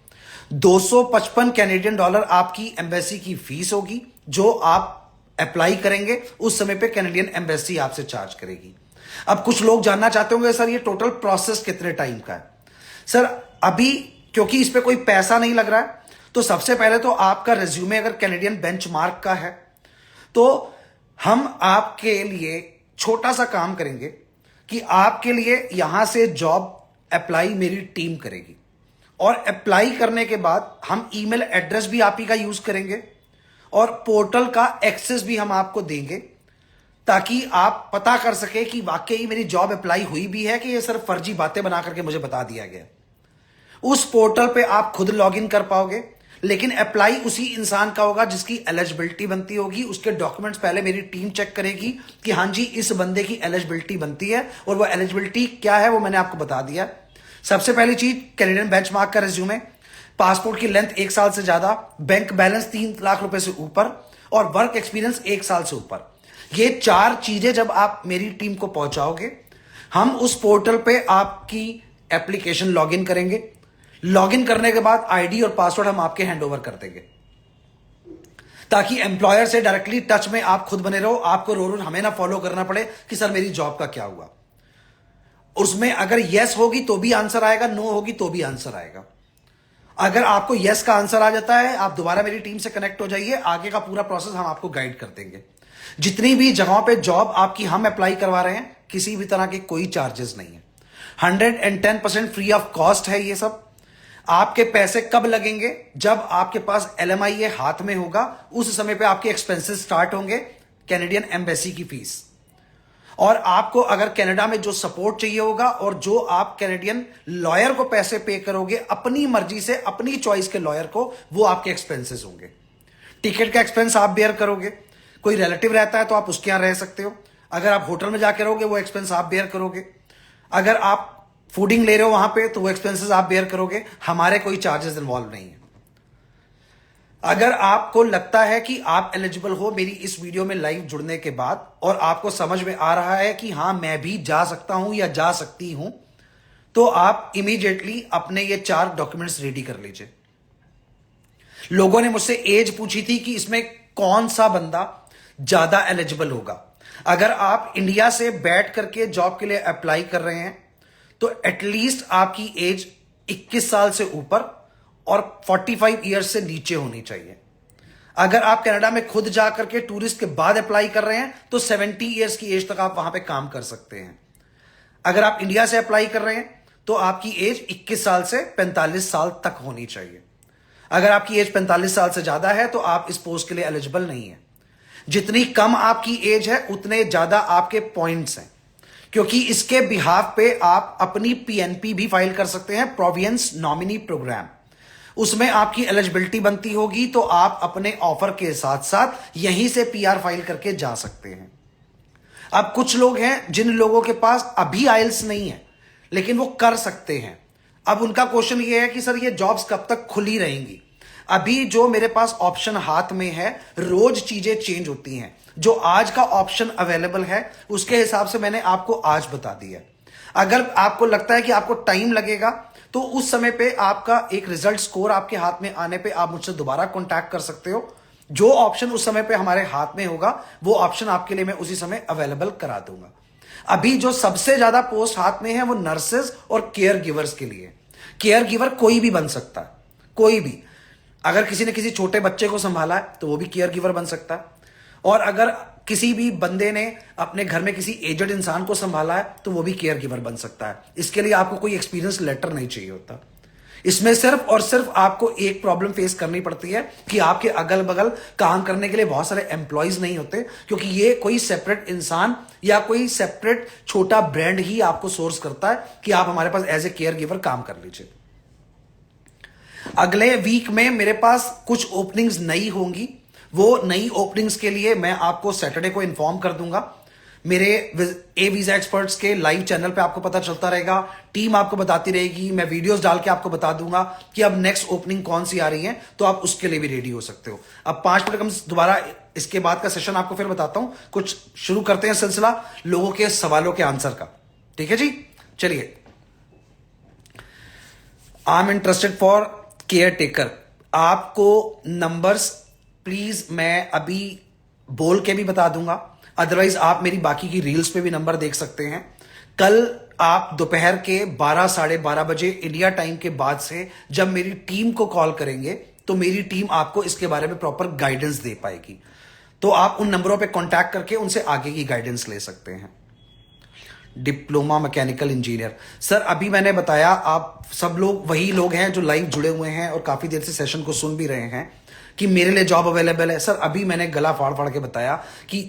255 कैनेडियन डॉलर आपकी एम्बेसी की फीस होगी, जो आप अप्लाई करेंगे उस समय पे कैनेडियन एम्बेसी आपसे चार्ज करेगी। अब कुछ लोग जानना चाहते होंगे सर ये टोटल प्रोसेस कितने टाइम का है। सर अभी क्योंकि इस पे कोई पैसा नहीं लग रहा है, तो सबसे पहले तो आपका रिज्यूमे अगर कैनेडियन बेंचमार्क का है तो हम आपके लिए छोटा सा काम करेंगे कि आपके लिए यहां से जॉब अप्लाई मेरी टीम करेगी, और अप्लाई करने के बाद हम ईमेल एड्रेस भी आप ही का यूज करेंगे और पोर्टल का एक्सेस भी हम आपको देंगे, ताकि आप पता कर सके कि वाकई मेरी जॉब अप्लाई हुई भी है कि ये सिर्फ फर्जी बातें बना करके मुझे बता दिया गया। उस पोर्टल पे आप खुद लॉगिन कर पाओगे, लेकिन अप्लाई उसी इंसान का होगा जिसकी एलिजिबिलिटी बनती होगी। उसके डॉक्यूमेंट्स पहले मेरी टीम चेक करेगी कि हां जी इस बंदे की एलिजिबिलिटी बनती है, और वो एलिजिबिलिटी क्या है वो मैंने आपको बता दिया। सबसे पहली चीज कैनेडियन बेंचमार्क का रिज्यूमे, पासपोर्ट की लेंथ 1 साल से ज्यादा, बैंक बैलेंस 3 लाख रुपए से ऊपर और वर्क एक्सपीरियंस 1 साल से ऊपर। ये 4 चीजें जब आप मेरी टीम को पहुंचाओगे, हम उस पोर्टल पे आपकी एप्लीकेशन लॉगिन करेंगे। लॉगिन करने के बाद आईडी और पासवर्ड हम आपके हैंडओवर कर देंगे, ताकि एम्प्लॉयर से डायरेक्टली टच में आप खुद बने रहो। आपको रोज हमें ना फॉलो करना पड़े कि सर मेरी जॉब का क्या हुआ। उसमें अगर यस होगी तो भी आंसर आएगा, नो होगी तो भी आंसर आएगा। अगर आपको यस का आंसर आ जाता है, आप दोबारा मेरी टीम से कनेक्ट हो जाइए, आगे का पूरा प्रोसेस हम आपको गाइड कर देंगे। जितनी भी जगहों पे जॉब आपकी हम अप्लाई करवा रहे हैं, किसी भी तरह के कोई चार्जेस नहीं है, 110% फ्री ऑफ कॉस्ट है ये सब। आपके पैसे कब लगेंगे? जब आपके पास LMIA हाथ में होगा, उस समय पे आपके एक्सपेंसेस स्टार्ट होंगे, कैनेडियन एम्बेसी की फीस। और आपको अगर कनाडा में जो सपोर्ट चाहिए होगा और जो आप कैनेडियन लॉयर को पैसे पे करोगे अपनी मर्जी से, अपनी चॉइस के लॉयर को, वो आपके एक्सपेंसेस होंगे। टिकट का एक्सपेंस आप बेयर करोगे, कोई रिलेटिव रहता है तो आप उसके यहां रह सकते हो। अगर आप होटल में जाके रहोगे वो एक्सपेंस आप बेयर करोगे। अगर आप फूडिंग ले रहे हो वहां पे तो वो एक्सपेंसेस आप बेयर करोगे। हमारे कोई चार्जेस इन्वॉल्व नहीं है। अगर आपको लगता है कि आप एलिजिबल हो मेरी इस वीडियो में लाइव जुड़ने के बाद और आपको समझ में आ रहा है कि हां मैं भी जा सकता हूं या जा सकती हूं, तो आप इमीडिएटली अपने ये 4 डॉक्यूमेंट्स रेडी कर लीजिए। लोगों ने मुझसे एज पूछी थी कि इसमें कौन सा बंदा ज्यादा एलिजिबल होगा। अगर आप इंडिया से बैठ करके जॉब के लिए अप्लाई कर रहे हैं तो एटलीस्ट आपकी एज 21 साल से ऊपर और 45 ईयर्स से नीचे होनी चाहिए। अगर आप कनाडा में खुद जाकर के टूरिस्ट के बाद अप्लाई कर रहे हैं तो 70 ईयर्स की एज तक आप वहां पे काम कर सकते हैं। अगर आप इंडिया से अप्लाई कर रहे हैं तो आपकी एज 21 साल से 45 साल तक होनी चाहिए। अगर आपकी एज 45 साल से ज्यादा है तो आप इस पोस्ट के लिए एलिजिबल नहीं है। जितनी कम आपकी एज है उतने ज्यादा आपके पॉइंट्स हैं, क्योंकि इसके बिहाफ पे आप अपनी पीएनपी भी फाइल कर सकते हैं, प्रोविडेंस नॉमिनी प्रोग्राम। उसमें आपकी एलिजिबिलिटी बनती होगी तो आप अपने ऑफर के साथ साथ यहीं से पीआर फाइल करके जा सकते हैं। अब कुछ लोग हैं जिन लोगों के पास अभी आइल्स नहीं है लेकिन वो कर सकते हैं। अब उनका क्वेश्चन ये है कि सर ये जॉब्स कब तक खुली रहेंगी। अभी जो मेरे पास ऑप्शन हाथ में है, रोज चीजें चेंज होती हैं। जो आज का ऑप्शन अवेलेबल है उसके हिसाब से मैंने आपको आज बता दिया। अगर आपको लगता है कि आपको टाइम लगेगा तो उस समय पे आपका एक रिजल्ट स्कोर आपके हाथ में आने पे आप मुझसे दोबारा कांटेक्ट कर सकते हो। जो ऑप्शन उस समय पे हमारे हाथ में होगा वो ऑप्शन आपके लिए मैं उसी समय अवेलेबल करा दूंगा। अभी जो सबसे ज्यादा पोस्ट हाथ में है वो नर्सेज और केयर गिवर्स के लिए। केयर गिवर कोई भी बन सकता है, कोई भी। अगर किसी ने किसी छोटे बच्चे को संभाला है तो वो भी केयर गिवर बन सकता है, और अगर किसी भी बंदे ने अपने घर में किसी एजेड इंसान को संभाला है तो वो भी केयर गिवर बन सकता है। इसके लिए आपको कोई एक्सपीरियंस लेटर नहीं चाहिए होता। इसमें सिर्फ और सिर्फ आपको एक प्रॉब्लम फेस करनी पड़ती है कि आपके अगल बगल काम करने के लिए बहुत सारे एम्प्लॉयज नहीं होते, क्योंकि ये कोई सेपरेट इंसान या कोई सेपरेट छोटा ब्रांड ही आपको सोर्स करता है कि आप हमारे पास एज ए केयर गिवर काम कर लीजिए। अगले वीक में मेरे पास कुछ ओपनिंग्स नई होंगी। वो नई ओपनिंग्स के लिए मैं आपको सैटरडे को इन्फॉर्म कर दूंगा। मेरे ए वीजा एक्सपर्ट्स के लाइव चैनल पे आपको पता चलता रहेगा, टीम आपको बताती रहेगी, मैं वीडियोस डाल के आपको बता दूंगा कि अब नेक्स्ट ओपनिंग कौन सी आ रही है, तो आप उसके लिए भी रेडी हो सकते हो। अब 5 मिनट हम दोबारा इसके बाद का सेशन आपको फिर बताता हूं। कुछ शुरू करते हैं सिलसिला लोगों के सवालों के आंसर का। ठीक है जी, चलिए। I am interested for care taker. आपको नंबर्स प्लीज मैं अभी बोल के भी बता दूंगा, अदरवाइज आप मेरी बाकी की रील्स पे भी नंबर देख सकते हैं। कल आप दोपहर के 12 साढ़े 12 बजे इंडिया टाइम के बाद से जब मेरी टीम को कॉल करेंगे तो मेरी टीम आपको इसके बारे में प्रॉपर गाइडेंस दे पाएगी। तो आप उन नंबरों पे कांटेक्ट करके उनसे आगे की गाइडेंस ले सकते हैं। डिप्लोमा मैकेनिकल इंजीनियर, सर अभी मैंने बताया, आप सब लोग वही लोग हैं जो लाइव जुड़े हुए हैं और काफी देर से सेशन को सुन भी रहे हैं कि मेरे लिए जॉब अवेलेबल है। सर अभी मैंने गला फाड़ फाड़ के बताया कि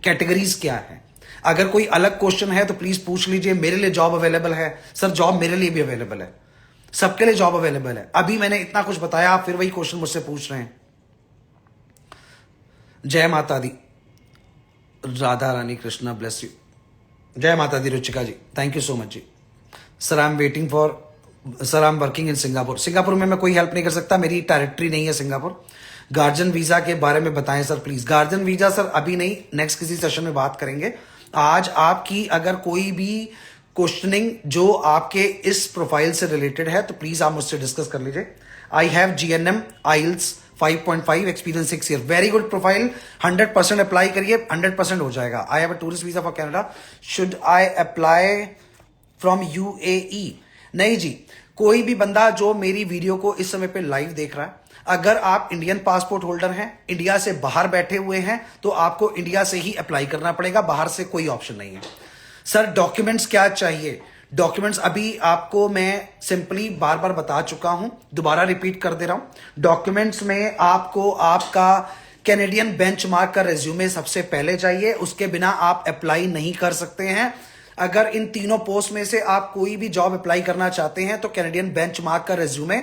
कैटेगरीज क्या है। अगर कोई अलग क्वेश्चन है तो प्लीज पूछ लीजिए। मेरे लिए जॉब अवेलेबल है सर, जॉब मेरे लिए भी अवेलेबल है, सबके लिए जॉब अवेलेबल है। अभी मैंने इतना कुछ बताया, आप फिर वही क्वेश्चन मुझसे पूछ रहे हैं। जय माता दी, राधा रानी कृष्णा ब्लेस यू। जय माता दी Ruchika ji, thank you so much जी। Sir I am waiting for, sir I am working in Singapore. Singapore में मैं कोई हेल्प नहीं कर सकता, मेरी टेरिटरी नहीं है सिंगापुर। गार्जियन वीजा के बारे में बताएं sir please. Guardian visa sir अभी नहीं, नेक्स्ट किसी सेशन में बात करेंगे। आज आपकी अगर कोई भी क्वेश्चनिंग जो आपके इस प्रोफाइल से रिलेटेड है तो प्लीज आप मुझसे डिस्कस कर लीजिए। I have GNM IELTS 5.5 experience 6 year, very good profile. 100% apply करिए, 100% हो जाएगा। I have a tourist visa for Canada, should I apply from UAE? नहीं जी, कोई भी बंदा जो मेरी वीडियो को इस समय पे लाइव देख रहा है, अगर आप इंडियन पासपोर्ट होल्डर हैं, इंडिया से बाहर बैठे हुए हैं, तो आपको इंडिया से ही अप्लाई करना पड़ेगा, बाहर से कोई ऑप्शन नहीं है। सर डॉक्यूमेंट्स क्या चाहिए? डॉक्यूमेंट्स अभी आपको मैं सिंपली बार बार बता चुका हूं, दोबारा रिपीट कर दे रहा हूं। डॉक्यूमेंट्स में आपको आपका कैनेडियन बेंचमार्क का रेज्यूमे सबसे पहले चाहिए, उसके बिना आप अप्लाई नहीं कर सकते हैं। अगर इन तीनों पोस्ट में से आप कोई भी जॉब अप्लाई करना चाहते हैं तो कैनेडियन बेंचमार्क का रेज्यूमे,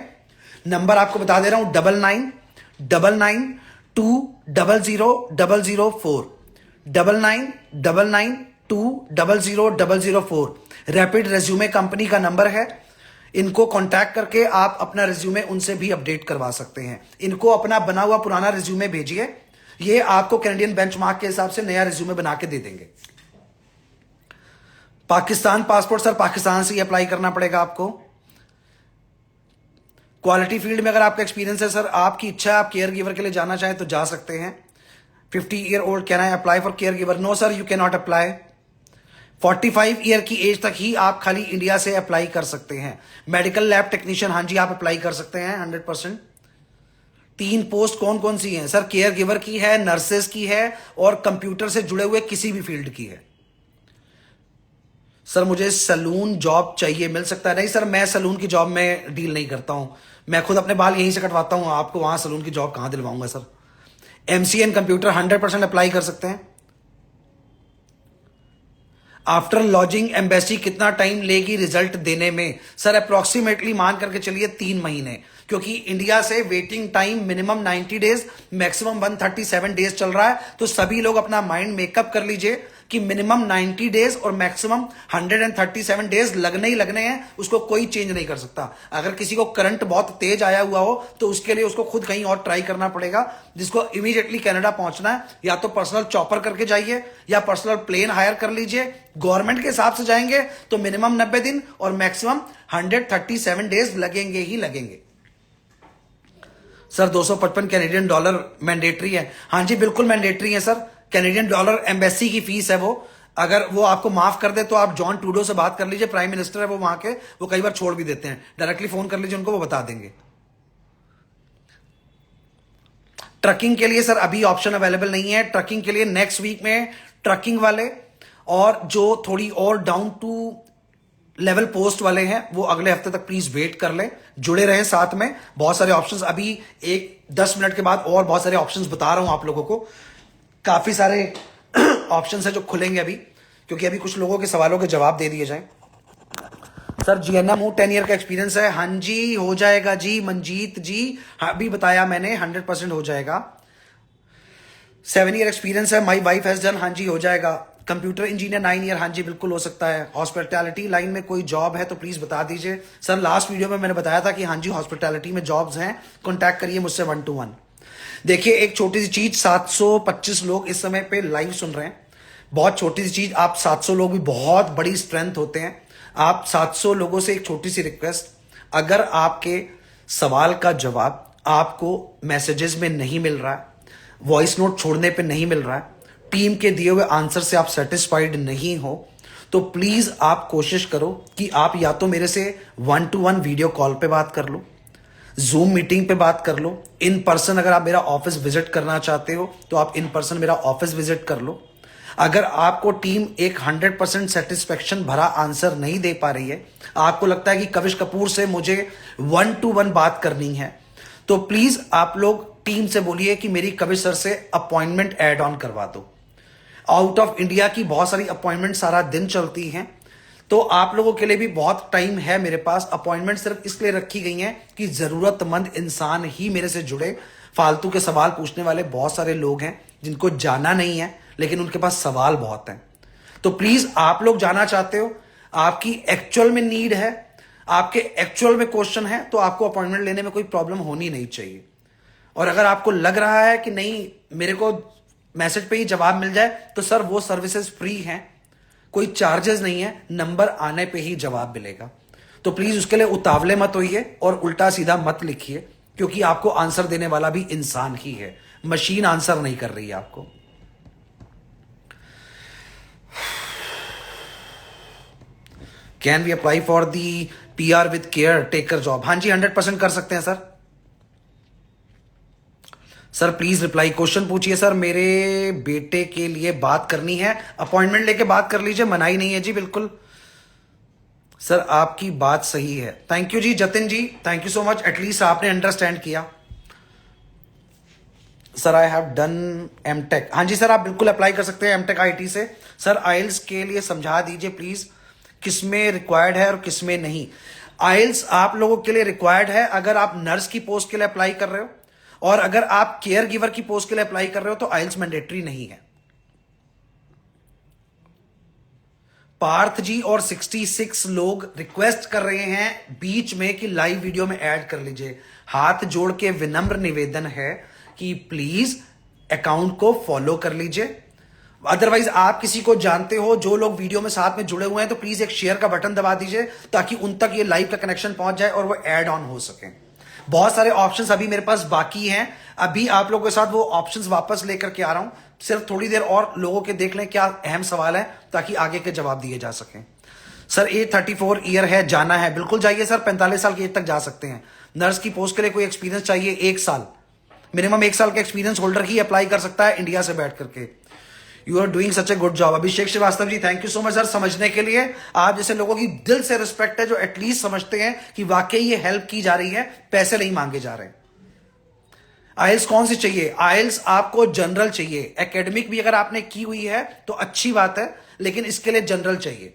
नंबर आपको बता दे रहा हूं 9999200004, 9999200004 रैपिड रेज्यूमे कंपनी का नंबर है। इनको कांटेक्ट करके आप अपना रिज्यूमे उनसे भी अपडेट करवा सकते हैं। इनको अपना बना हुआ पुराना रिज्यूमे भेजिए, ये आपको कैनेडियन बेंचमार्क के हिसाब से नया रिज्यूमे बना के दे देंगे। पाकिस्तान पासपोर्ट सर पाकिस्तान से ही अप्लाई करना पड़ेगा आपको। क्वालिटी फील्ड में अगर आपका एक्सपीरियंस है सर, आपकी इच्छा है, आप केयर गिवर के लिए जाना चाहें तो जा सकते हैं। 50 year old can I apply for caregiver? No sir, you can not apply. 45 year की एज तक ही आप खाली इंडिया से अप्लाई कर सकते हैं। मेडिकल लैब टेक्नीशियन, हाँ जी आप अप्लाई कर सकते हैं 100%। 3 पोस्ट कौन कौन सी हैं सर? केयर गिवर की है, नर्सेस की है और कंप्यूटर से जुड़े हुए किसी भी फील्ड की है। सर मुझे सलून जॉब चाहिए, मिल सकता है? नहीं सर, मैं सलून की जॉब में डील नहीं करता हूं, मैं खुद अपने बाल यहीं से कटवाता हूं, आपको वहां सलून की जॉब कहां दिलवाऊंगा सर। एमसीएन कंप्यूटर 100% अप्लाई कर सकते हैं। आफ्टर लॉजिंग एम्बेसी कितना टाइम लेगी रिजल्ट देने में? सर अप्रोक्सीमेटली मान करके चलिए 3 महीने, क्योंकि इंडिया से waiting time minimum 90 days maximum 137 days चल रहा है। तो सभी लोग अपना माइंड मेकअप कर लीजिए कि मिनिमम 90 डेज और मैक्सिमम 137 डेज लगने ही लगने हैं, उसको कोई चेंज नहीं कर सकता। अगर किसी को करंट बहुत तेज आया हुआ हो तो उसके लिए उसको खुद कहीं और ट्राई करना पड़ेगा। जिसको इमीडिएटली कनाडा पहुंचना है, या तो पर्सनल चॉपर करके जाइए या पर्सनल प्लेन हायर कर लीजिए। गवर्नमेंट के हिसाब से जाएंगे तो मिनिमम 90 दिन और मैक्सिमम 137 डेज लगेंगे ही लगेंगे। सर 255 कैनेडियन डॉलर मैंडेटरी है? हाँ जी बिल्कुल मैंडेटरी है सर। कैनेडियन डॉलर एम्बेसी की फीस है वो। अगर वो आपको माफ कर दे तो आप जॉन ट्रूडो से बात कर लीजिए, प्राइम मिनिस्टर है वो वहां के, वो कई बार छोड़ भी देते हैं। डायरेक्टली फोन कर लीजिए उनको, वो बता देंगे। ट्रकिंग के लिए सर अभी ऑप्शन अवेलेबल नहीं है। ट्रकिंग के लिए नेक्स्ट वीक में ट्रकिंग वाले और जो थोड़ी और डाउन टू लेवल पोस्ट वाले हैं वो अगले हफ्ते तक प्लीज वेट कर लें, जुड़े रहें साथ में। बहुत सारे ऑप्शंस अभी 10 मिनट के बाद और बहुत सारे ऑप्शंस बता रहा हूं आप लोगों को। काफी सारे ऑप्शंस हैं जो खुलेंगे अभी, क्योंकि अभी कुछ लोगों के सवालों के जवाब दे दिए जाएं। सर जियन्ना मू 10 ईयर का एक्सपीरियंस है? हाँ जी हो जाएगा जी। मंजीत जी अभी बताया मैंने, 100% हो जाएगा। 7 ईयर एक्सपीरियंस है, माई वाइफ हैज डन? हाँ जी हो जाएगा। Computer engineer 9 year? हाँ जी बिल्कुल हो सकता है। हॉस्पिटैलिटी लाइन में कोई जॉब है तो प्लीज बता दीजिए। सर लास्ट वीडियो में मैंने बताया था कि हाँ जी हॉस्पिटैलिटी में जॉब्स हैं, कॉन्टैक्ट करिए मुझसे 1 to 1। देखिए एक छोटी सी चीज, 725 लोग इस समय पे लाइव सुन रहे हैं, बहुत छोटी सी चीज। आप 700 लोग भी बहुत बड़ी स्ट्रेंथ होते हैं। आप 700 लोगों से एक छोटी सी रिक्वेस्ट, अगर आपके सवाल का जवाब आपको मैसेजेस में नहीं मिल रहा है, वॉइस नोट छोड़ने पे नहीं मिल रहा है, टीम के दिए हुए आंसर से आप सेटिस्फाइड नहीं हो, तो प्लीज आप कोशिश करो कि आप या तो मेरे से 1 to 1 वीडियो कॉल पे बात कर लो, जूम मीटिंग पे बात कर लो, इन पर्सन अगर आप मेरा ऑफिस विजिट करना चाहते हो तो आप इन पर्सन मेरा ऑफिस विजिट कर लो। अगर आपको टीम एक 100% सेटिस्फेक्शन भरा आंसर नहीं दे पा रही है, आपको लगता है कि कविश कपूर से मुझे 1 to 1 बात करनी है, तो प्लीज आप लोग टीम से बोलिए कि मेरी कविश सर से अपॉइंटमेंट ऐड ऑन करवा दो। आउट ऑफ इंडिया की बहुत सारी अपॉइंटमेंट सारा दिन चलती हैं, तो आप लोगों के लिए भी बहुत टाइम है मेरे पास। अपॉइंटमेंट सिर्फ इसलिए रखी गई हैं कि जरूरतमंद इंसान ही मेरे से जुड़े। फालतू के सवाल पूछने वाले बहुत सारे लोग हैं जिनको जाना नहीं है, लेकिन उनके पास सवाल बहुत हैं। तो प्लीज आप लोग जाना चाहते हो, आपकी एक्चुअल में नीड है, आपके एक्चुअल में क्वेश्चन है, तो आपको अपॉइंटमेंट लेने में कोई प्रॉब्लम होनी नहीं चाहिए। और अगर आपको लग रहा है कि नहीं मेरे को मैसेज पे ही जवाब मिल जाए, तो सर वो सर्विसेज फ्री हैं, कोई चार्जेस नहीं है, नंबर आने पे ही जवाब मिलेगा। तो प्लीज उसके लिए उतावले मत होइए और उल्टा सीधा मत लिखिए, क्योंकि आपको आंसर देने वाला भी इंसान ही है, मशीन आंसर नहीं कर रही है आपको। Can we apply for the PR with caretaker job? हाँ जी 100% कर सकते हैं sir. Sir please reply, question पूछिए सर। मेरे बेटे के लिए बात करनी है, अपॉइंटमेंट लेके बात कर लीजिए, मनाही नहीं है जी बिल्कुल। सर आपकी बात सही है, thank you ji Jatin ji, thank you so much, at least आपने अंडरस्टैंड किया। Sir I have done MTech? हाँ जी सर आप बिल्कुल अप्लाई कर सकते हैं एमटेक IT से। सर आइल्स के लिए समझा दीजिए प्लीज, किसमें रिक्वायर्ड है और किसमें नहीं। आइल्स आप लोगों के लिए रिक्वायर्ड है अगर आप नर्स की पोस्ट के लिए अप्लाई कर रहे हो, और अगर आप केयर गिवर की पोस्ट के लिए अप्लाई कर रहे हो तो आइल्स मैंडेटरी नहीं है। पार्थ जी और 66 लोग रिक्वेस्ट कर रहे हैं बीच में कि लाइव वीडियो में ऐड कर लीजिए। हाथ जोड़ के विनम्र निवेदन है कि प्लीज अकाउंट को फॉलो कर लीजिए। अदरवाइज आप किसी को जानते हो जो लोग वीडियो में साथ में जुड़े हुए हैं तो प्लीज एक शेयर का बटन दबा दीजिए ताकि उन तक ये लाइव का कनेक्शन पहुंच जाए और वो ऐड ऑन हो सके। बहुत सारे ऑप्शंस अभी मेरे पास बाकी हैं, अभी आप लोगों के साथ वो ऑप्शंस वापस लेकर के आ रहा हूं। सिर्फ थोड़ी देर और लोगों के देख लें क्या अहम सवाल है ताकि आगे के जवाब दिए जा सकें। सर एज 34 ईयर है, जाना है, बिल्कुल जाइए सर। 45 साल की एज तक जा सकते हैं। नर्स की पोस्ट के लिए कोई एक्सपीरियंस चाहिए 1 साल, मिनिमम 1 साल का एक्सपीरियंस होल्डर ही अप्लाई कर सकता है इंडिया से बैठ करके। You are doing such a good job. Abhishek Srivastava ji thank you so much sir समझने के लिए। आप जैसे लोगों की दिल से रिस्पेक्ट है जो एटलीस्ट समझते हैं कि वाकई ये हेल्प की जा रही है, पैसे नहीं मांगे जा रहे। आइल्स कौन सी चाहिए? आइल्स आपको जनरल चाहिए। एकेडमिक भी अगर आपने की हुई है तो अच्छी बात है, लेकिन इसके लिए जनरल चाहिए।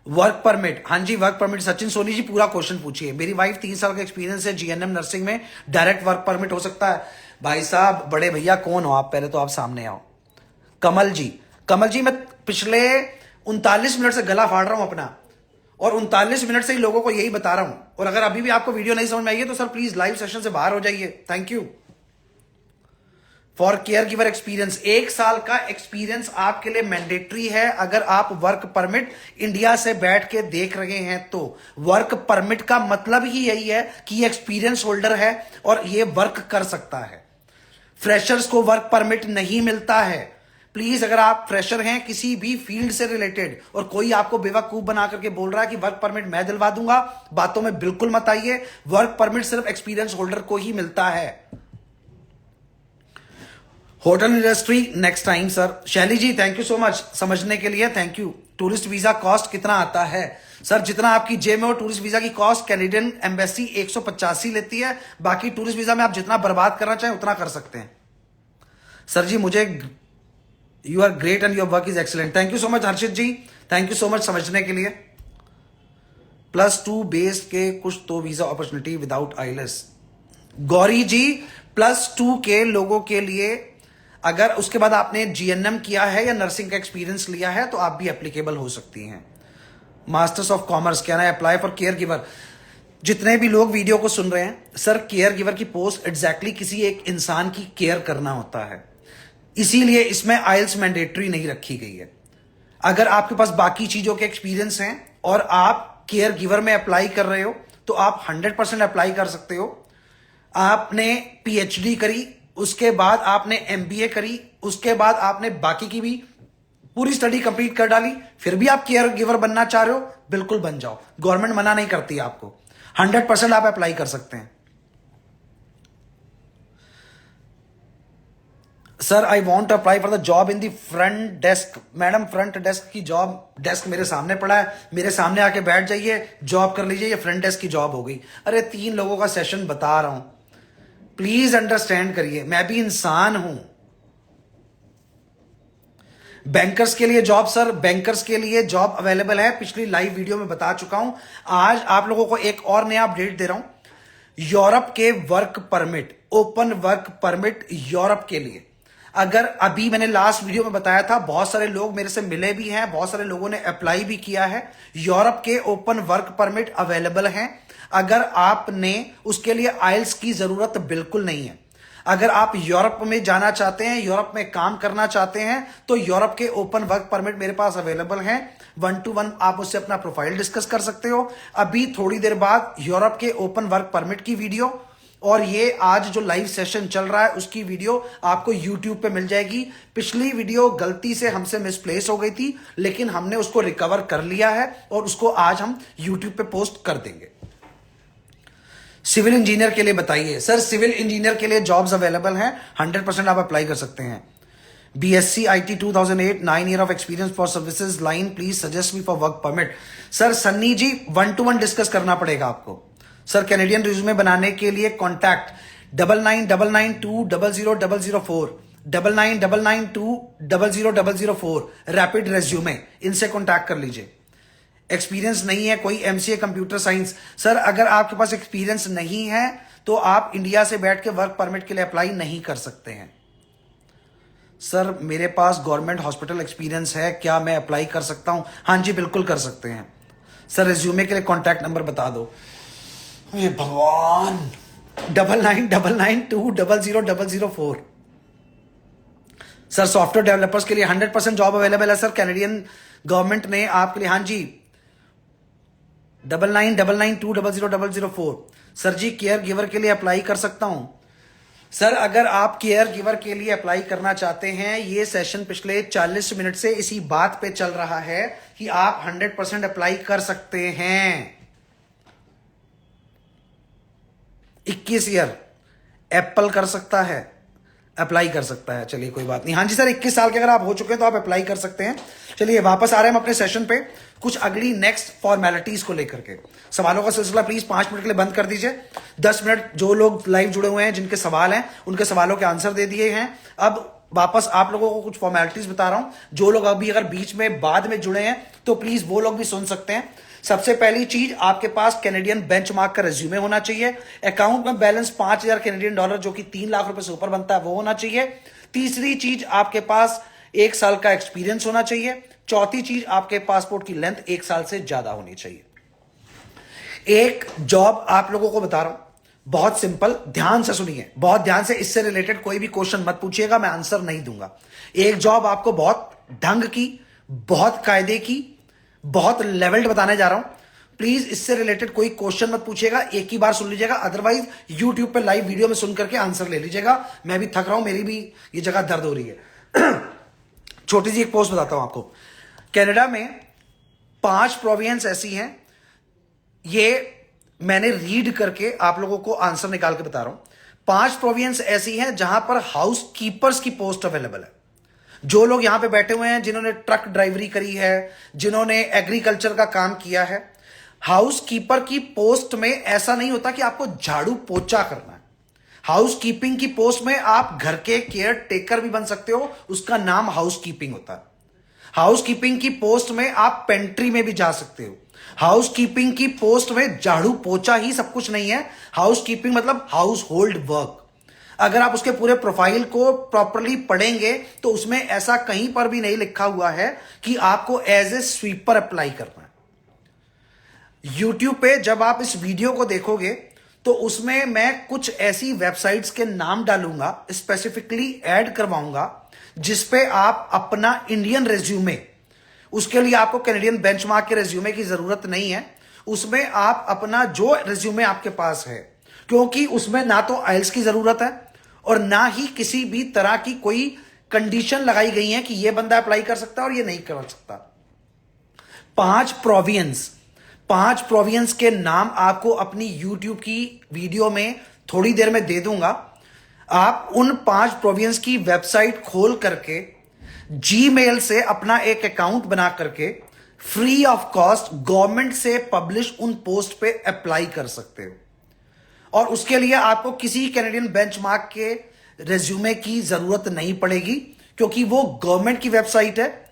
वर्क परमिट, हाँ जी वर्क परमिट। सचिन सोनी जी पूरा क्वेश्चन पूछिए। मेरी वाइफ 3 साल का एक्सपीरियंस है जीएनएम नर्सिंग में, डायरेक्ट वर्क परमिट हो सकता है? भाई साहब बड़े भैया कौन हो आप, पहले तो आप सामने आओ। कमल जी मैं पिछले 39 मिनट से गला फाड़ रहा हूं अपना, और 39 मिनट से ही लोगों को यही बता रहा हूं। और अगर अभी भी आपको वीडियो नहीं समझ में आई है तो सर प्लीज लाइव सेशन से बाहर हो जाइए। Thank you. For care giver experience, 1 साल का एक्सपीरियंस आपके लिए मैंडेटरी है अगर आप वर्क परमिट इंडिया से बैठ के देख रहे हैं तो। वर्क परमिट का मतलब ही यही है कि एक्सपीरियंस होल्डर है और ये वर्क कर सकता है। फ्रेशर्स को वर्क परमिट नहीं मिलता है। प्लीज अगर आप फ्रेशर हैं किसी भी फील्ड से रिलेटेड और कोई आपको बेवकूफ बना करके बोल रहा है कि वर्क परमिट मैं दिलवा दूंगा, बातों में बिल्कुल मत आइए। वर्क परमिट सिर्फ एक्सपीरियंस होल्डर को ही मिलता है। Hotel industry next time sir. शैली जी थैंक यू सो मच समझने के लिए, thank you. Tourist visa cost कितना आता है? सर जितना आपकी जेब में हो। टूरिस्ट वीजा की कॉस्ट कैनेडियन एम्बेसी 185 लेती है, बाकी टूरिस्ट वीजा में आप जितना बर्बाद करना चाहें उतना कर सकते हैं। सर जी मुझे you are great and your work is excellent. Thank you so much Harshit ji, thank you so much समझने के लिए। +2 बेस के कुछ तो visa opportunity without IELTS. Gauri ji +2 के लोगों के लिए अगर उसके बाद आपने जीएनएम किया है या नर्सिंग का एक्सपीरियंस लिया है तो आप भी एप्लीकेबल हो सकती हैं। Masters of commerce can I apply for care giver? जितने भी लोग वीडियो को सुन रहे हैं सर, केयर गिवर की पोस्ट एग्जैक्टली किसी एक इंसान की केयर करना होता है, इसीलिए इसमें आइल्स मैंडेटरी नहीं रखी गई है। अगर आपके पास बाकी चीजों के एक्सपीरियंस हैं और आप केयर गिवर में अप्लाई कर रहे हो तो आप 100% अप्लाई कर सकते हो। आपने पीएचडी करी, उसके बाद आपने एमबीए करी, उसके बाद आपने बाकी की भी पूरी स्टडी कंप्लीट कर डाली, फिर भी आप केयर गिवर बनना चाह रहे हो, बिल्कुल बन जाओ। गवर्नमेंट मना नहीं करती आपको, 100% आप अप्लाई कर सकते हैं। Sir I want to apply for the job in the front desk. Madam front desk की जॉब, डेस्क मेरे सामने पड़ा है, मेरे सामने आके बैठ जाइए, जॉब कर लीजिए। ये फ्रंट डेस्क की जॉब हो गई। अरे 3 लोगों का सेशन बता रहा हूं, प्लीज अंडरस्टैंड करिए, मैं भी इंसान हूं। बैंकर्स के लिए जॉब, सर बैंकर्स के लिए जॉब अवेलेबल है, पिछली लाइव वीडियो में बता चुका हूं। आज आप लोगों को एक और नया अपडेट दे रहा हूं। यूरोप के work permit, open work permit Europe के लिए, अगर अभी मैंने लास्ट वीडियो में बताया था, बहुत सारे लोग मेरे से मिले भी हैं, बहुत सारे लोगों ने अप्लाई भी किया है। यूरोप के ओपन वर्क परमिट अवेलेबल हैं। अगर आपने उसके लिए आइल्स की जरूरत बिल्कुल नहीं है। अगर आप यूरोप में जाना चाहते हैं, यूरोप में काम करना चाहते हैं, तो यूरोप के ओपन वर्क परमिट मेरे पास अवेलेबल हैं। 1-to-1 आप उससे अपना प्रोफाइल डिस्कस कर सकते हो। अभी थोड़ी देर बाद यूरोप के ओपन वर्क परमिट की वीडियो और ये आज जो लाइव सेशन चल रहा है उसकी वीडियो आपको YouTube पे मिल जाएगी। पिछली वीडियो गलती से हमसे मिसप्लेस हो गई थी, लेकिन हमने उसको रिकवर कर लिया है और उसको आज हम YouTube पे पोस्ट कर देंगे। सिविल इंजीनियर के लिए बताइए। सर सिविल इंजीनियर के लिए जॉब्स अवेलेबल हैं, 100% आप अप्लाई कर सकते हैं। BSc IT 2008, 9 year of experience for services line, please suggest me for work permit. Sir Sunny ji 1-to-1 discuss करना पड़ेगा आपको। सर कैनेडियन रिज्यूमे बनाने के लिए कॉन्टैक्ट 9999200004, 9999200004 रैपिड रेज्यूमे, इनसे कॉन्टैक्ट कर लीजिए। एक्सपीरियंस नहीं है कोई, MCA कंप्यूटर साइंस। सर अगर आपके पास एक्सपीरियंस नहीं है तो आप इंडिया से बैठ के वर्क परमिट के लिए अप्लाई नहीं कर सकते हैं। सर मेरे पास गवर्नमेंट हॉस्पिटल एक्सपीरियंस है, क्या मैं अप्लाई कर सकता हूं? हाँ जी बिल्कुल कर सकते हैं। सर रिज्यूमे के लिए कॉन्टैक्ट नंबर बता दो। ये भगवान, 999992000004। सर सॉफ्टवेयर डेवलपर्स के लिए 100% जॉब अवेलेबल है सर, कैनेडियन गवर्नमेंट ने आपके लिए। हाँ जी 999992000004। सर जी केयर गिवर के लिए अप्लाई कर सकता हूं? सर अगर आप केयर गिवर के लिए अप्लाई करना चाहते हैं, ये सेशन पिछले 40 मिनट से इसी बात पे चल रहा है कि आप 100% अप्लाई कर सकते हैं। 21 ईयर एप्पल कर सकता है, अप्लाई कर सकता है। चलिए कोई बात नहीं। हाँ जी सर 21 साल के अगर आप हो चुके हैं तो आप अप्लाई कर सकते हैं। चलिए वापस आ रहे हैं हम अपने सेशन पे, कुछ अगली नेक्स्ट फॉर्मेलिटीज को लेकर के। सवालों का सिलसिला प्लीज 5 मिनट के लिए बंद कर दीजिए। 10 मिनट जो लोग लाइव जुड़े हुए हैं, जिनके सवाल हैं, उनके सवालों के आंसर दे दिए हैं। अब वापस आप लोगों को कुछ फॉर्मेलिटीज बता रहा हूं। जो लोग अभी अगर बीच में बाद में जुड़े हैं तो प्लीज वो लोग भी सुन सकते हैं। सबसे पहली चीज, आपके पास कैनेडियन बेंचमार्क का रिज्यूमे होना चाहिए। अकाउंट में बैलेंस 5,000 कैनेडियन डॉलर जो कि 3 लाख रुपए से ऊपर बनता है वो होना चाहिए। तीसरी चीज, आपके पास 1 साल का एक्सपीरियंस होना चाहिए। चौथी चीज, आपके पासपोर्ट की लेंथ 1 साल से ज्यादा होनी चाहिए। एक जॉब आप लोगों को बता रहा हूं, बहुत सिंपल, ध्यान से सुनिए, बहुत ध्यान से। इससे रिलेटेड कोई भी क्वेश्चन मत पूछिएगा, मैं आंसर नहीं दूंगा। एक जॉब आपको बहुत ढंग की, बहुत कायदे की, बहुत लेवल्ड बताने जा रहा हूं। प्लीज इससे रिलेटेड कोई क्वेश्चन मत पूछिएगा, एक ही बार सुन लीजिएगा। अदरवाइज यूट्यूब पे लाइव वीडियो में सुन करके आंसर ले लीजिएगा। मैं भी थक रहा हूं, मेरी भी ये जगह दर्द हो रही है। छोटी सी एक पोस्ट बताता हूं आपको। कनाडा में 5 प्रोविंस ऐसी हैं, ये मैंने रीड करके आप लोगों को आंसर निकाल के बता रहा हूं। 5 प्रोविंस ऐसी हैं जहां पर हाउस कीपर्स की पोस्ट अवेलेबल है। जो लोग यहां पे बैठे हुए हैं, जिन्होंने ट्रक ड्राइवरी करी है, जिन्होंने एग्रीकल्चर का काम किया है, हाउस कीपर की पोस्ट में ऐसा नहीं होता कि आपको झाड़ू पोछा करना है। हाउस कीपिंग की पोस्ट में आप घर के केयर टेकर भी बन सकते हो, उसका नाम हाउस कीपिंग होता है। हाउस कीपिंग की पोस्ट में आप पेंट्री में भी जा सकते हो। हाउस कीपिंग की पोस्ट में झाड़ू पोछा ही सब कुछ नहीं है। हाउस कीपिंग मतलब हाउस होल्ड वर्क। अगर आप उसके पूरे प्रोफाइल को प्रॉपरली पढ़ेंगे तो उसमें ऐसा कहीं पर भी नहीं लिखा हुआ है कि आपको एज ए स्वीपर अप्लाई करना है। यूट्यूब पे जब आप इस वीडियो को देखोगे तो उसमें मैं कुछ ऐसी वेबसाइट्स के नाम डालूंगा, स्पेसिफिकली ऐड करवाऊंगा, जिसपे आप अपना इंडियन रेज्यूमे, उसके लिए आपको कैनेडियन बेंचमार्क के रेज्यूमे की जरूरत नहीं है। उसमें आप अपना जो रेज्यूमे आपके पास है, क्योंकि उसमें ना तो आइल्स की जरूरत है और ना ही किसी भी तरह की कोई कंडीशन लगाई गई है कि यह बंदा अप्लाई कर सकता है और ये नहीं कर सकता। 5 प्रोविंस के नाम आपको अपनी यूट्यूब की वीडियो में थोड़ी देर में दे दूंगा। आप उन 5 प्रोविंस की वेबसाइट खोल करके जीमेल से अपना एक अकाउंट बना करके फ्री ऑफ कॉस्ट गवर्नमेंट से पब्लिश उन पोस्ट पे अप्लाई कर सकते हो। और उसके लिए आपको किसी कैनेडियन बेंचमार्क के रेज्यूमे की जरूरत नहीं पड़ेगी, क्योंकि वो गवर्नमेंट की वेबसाइट है।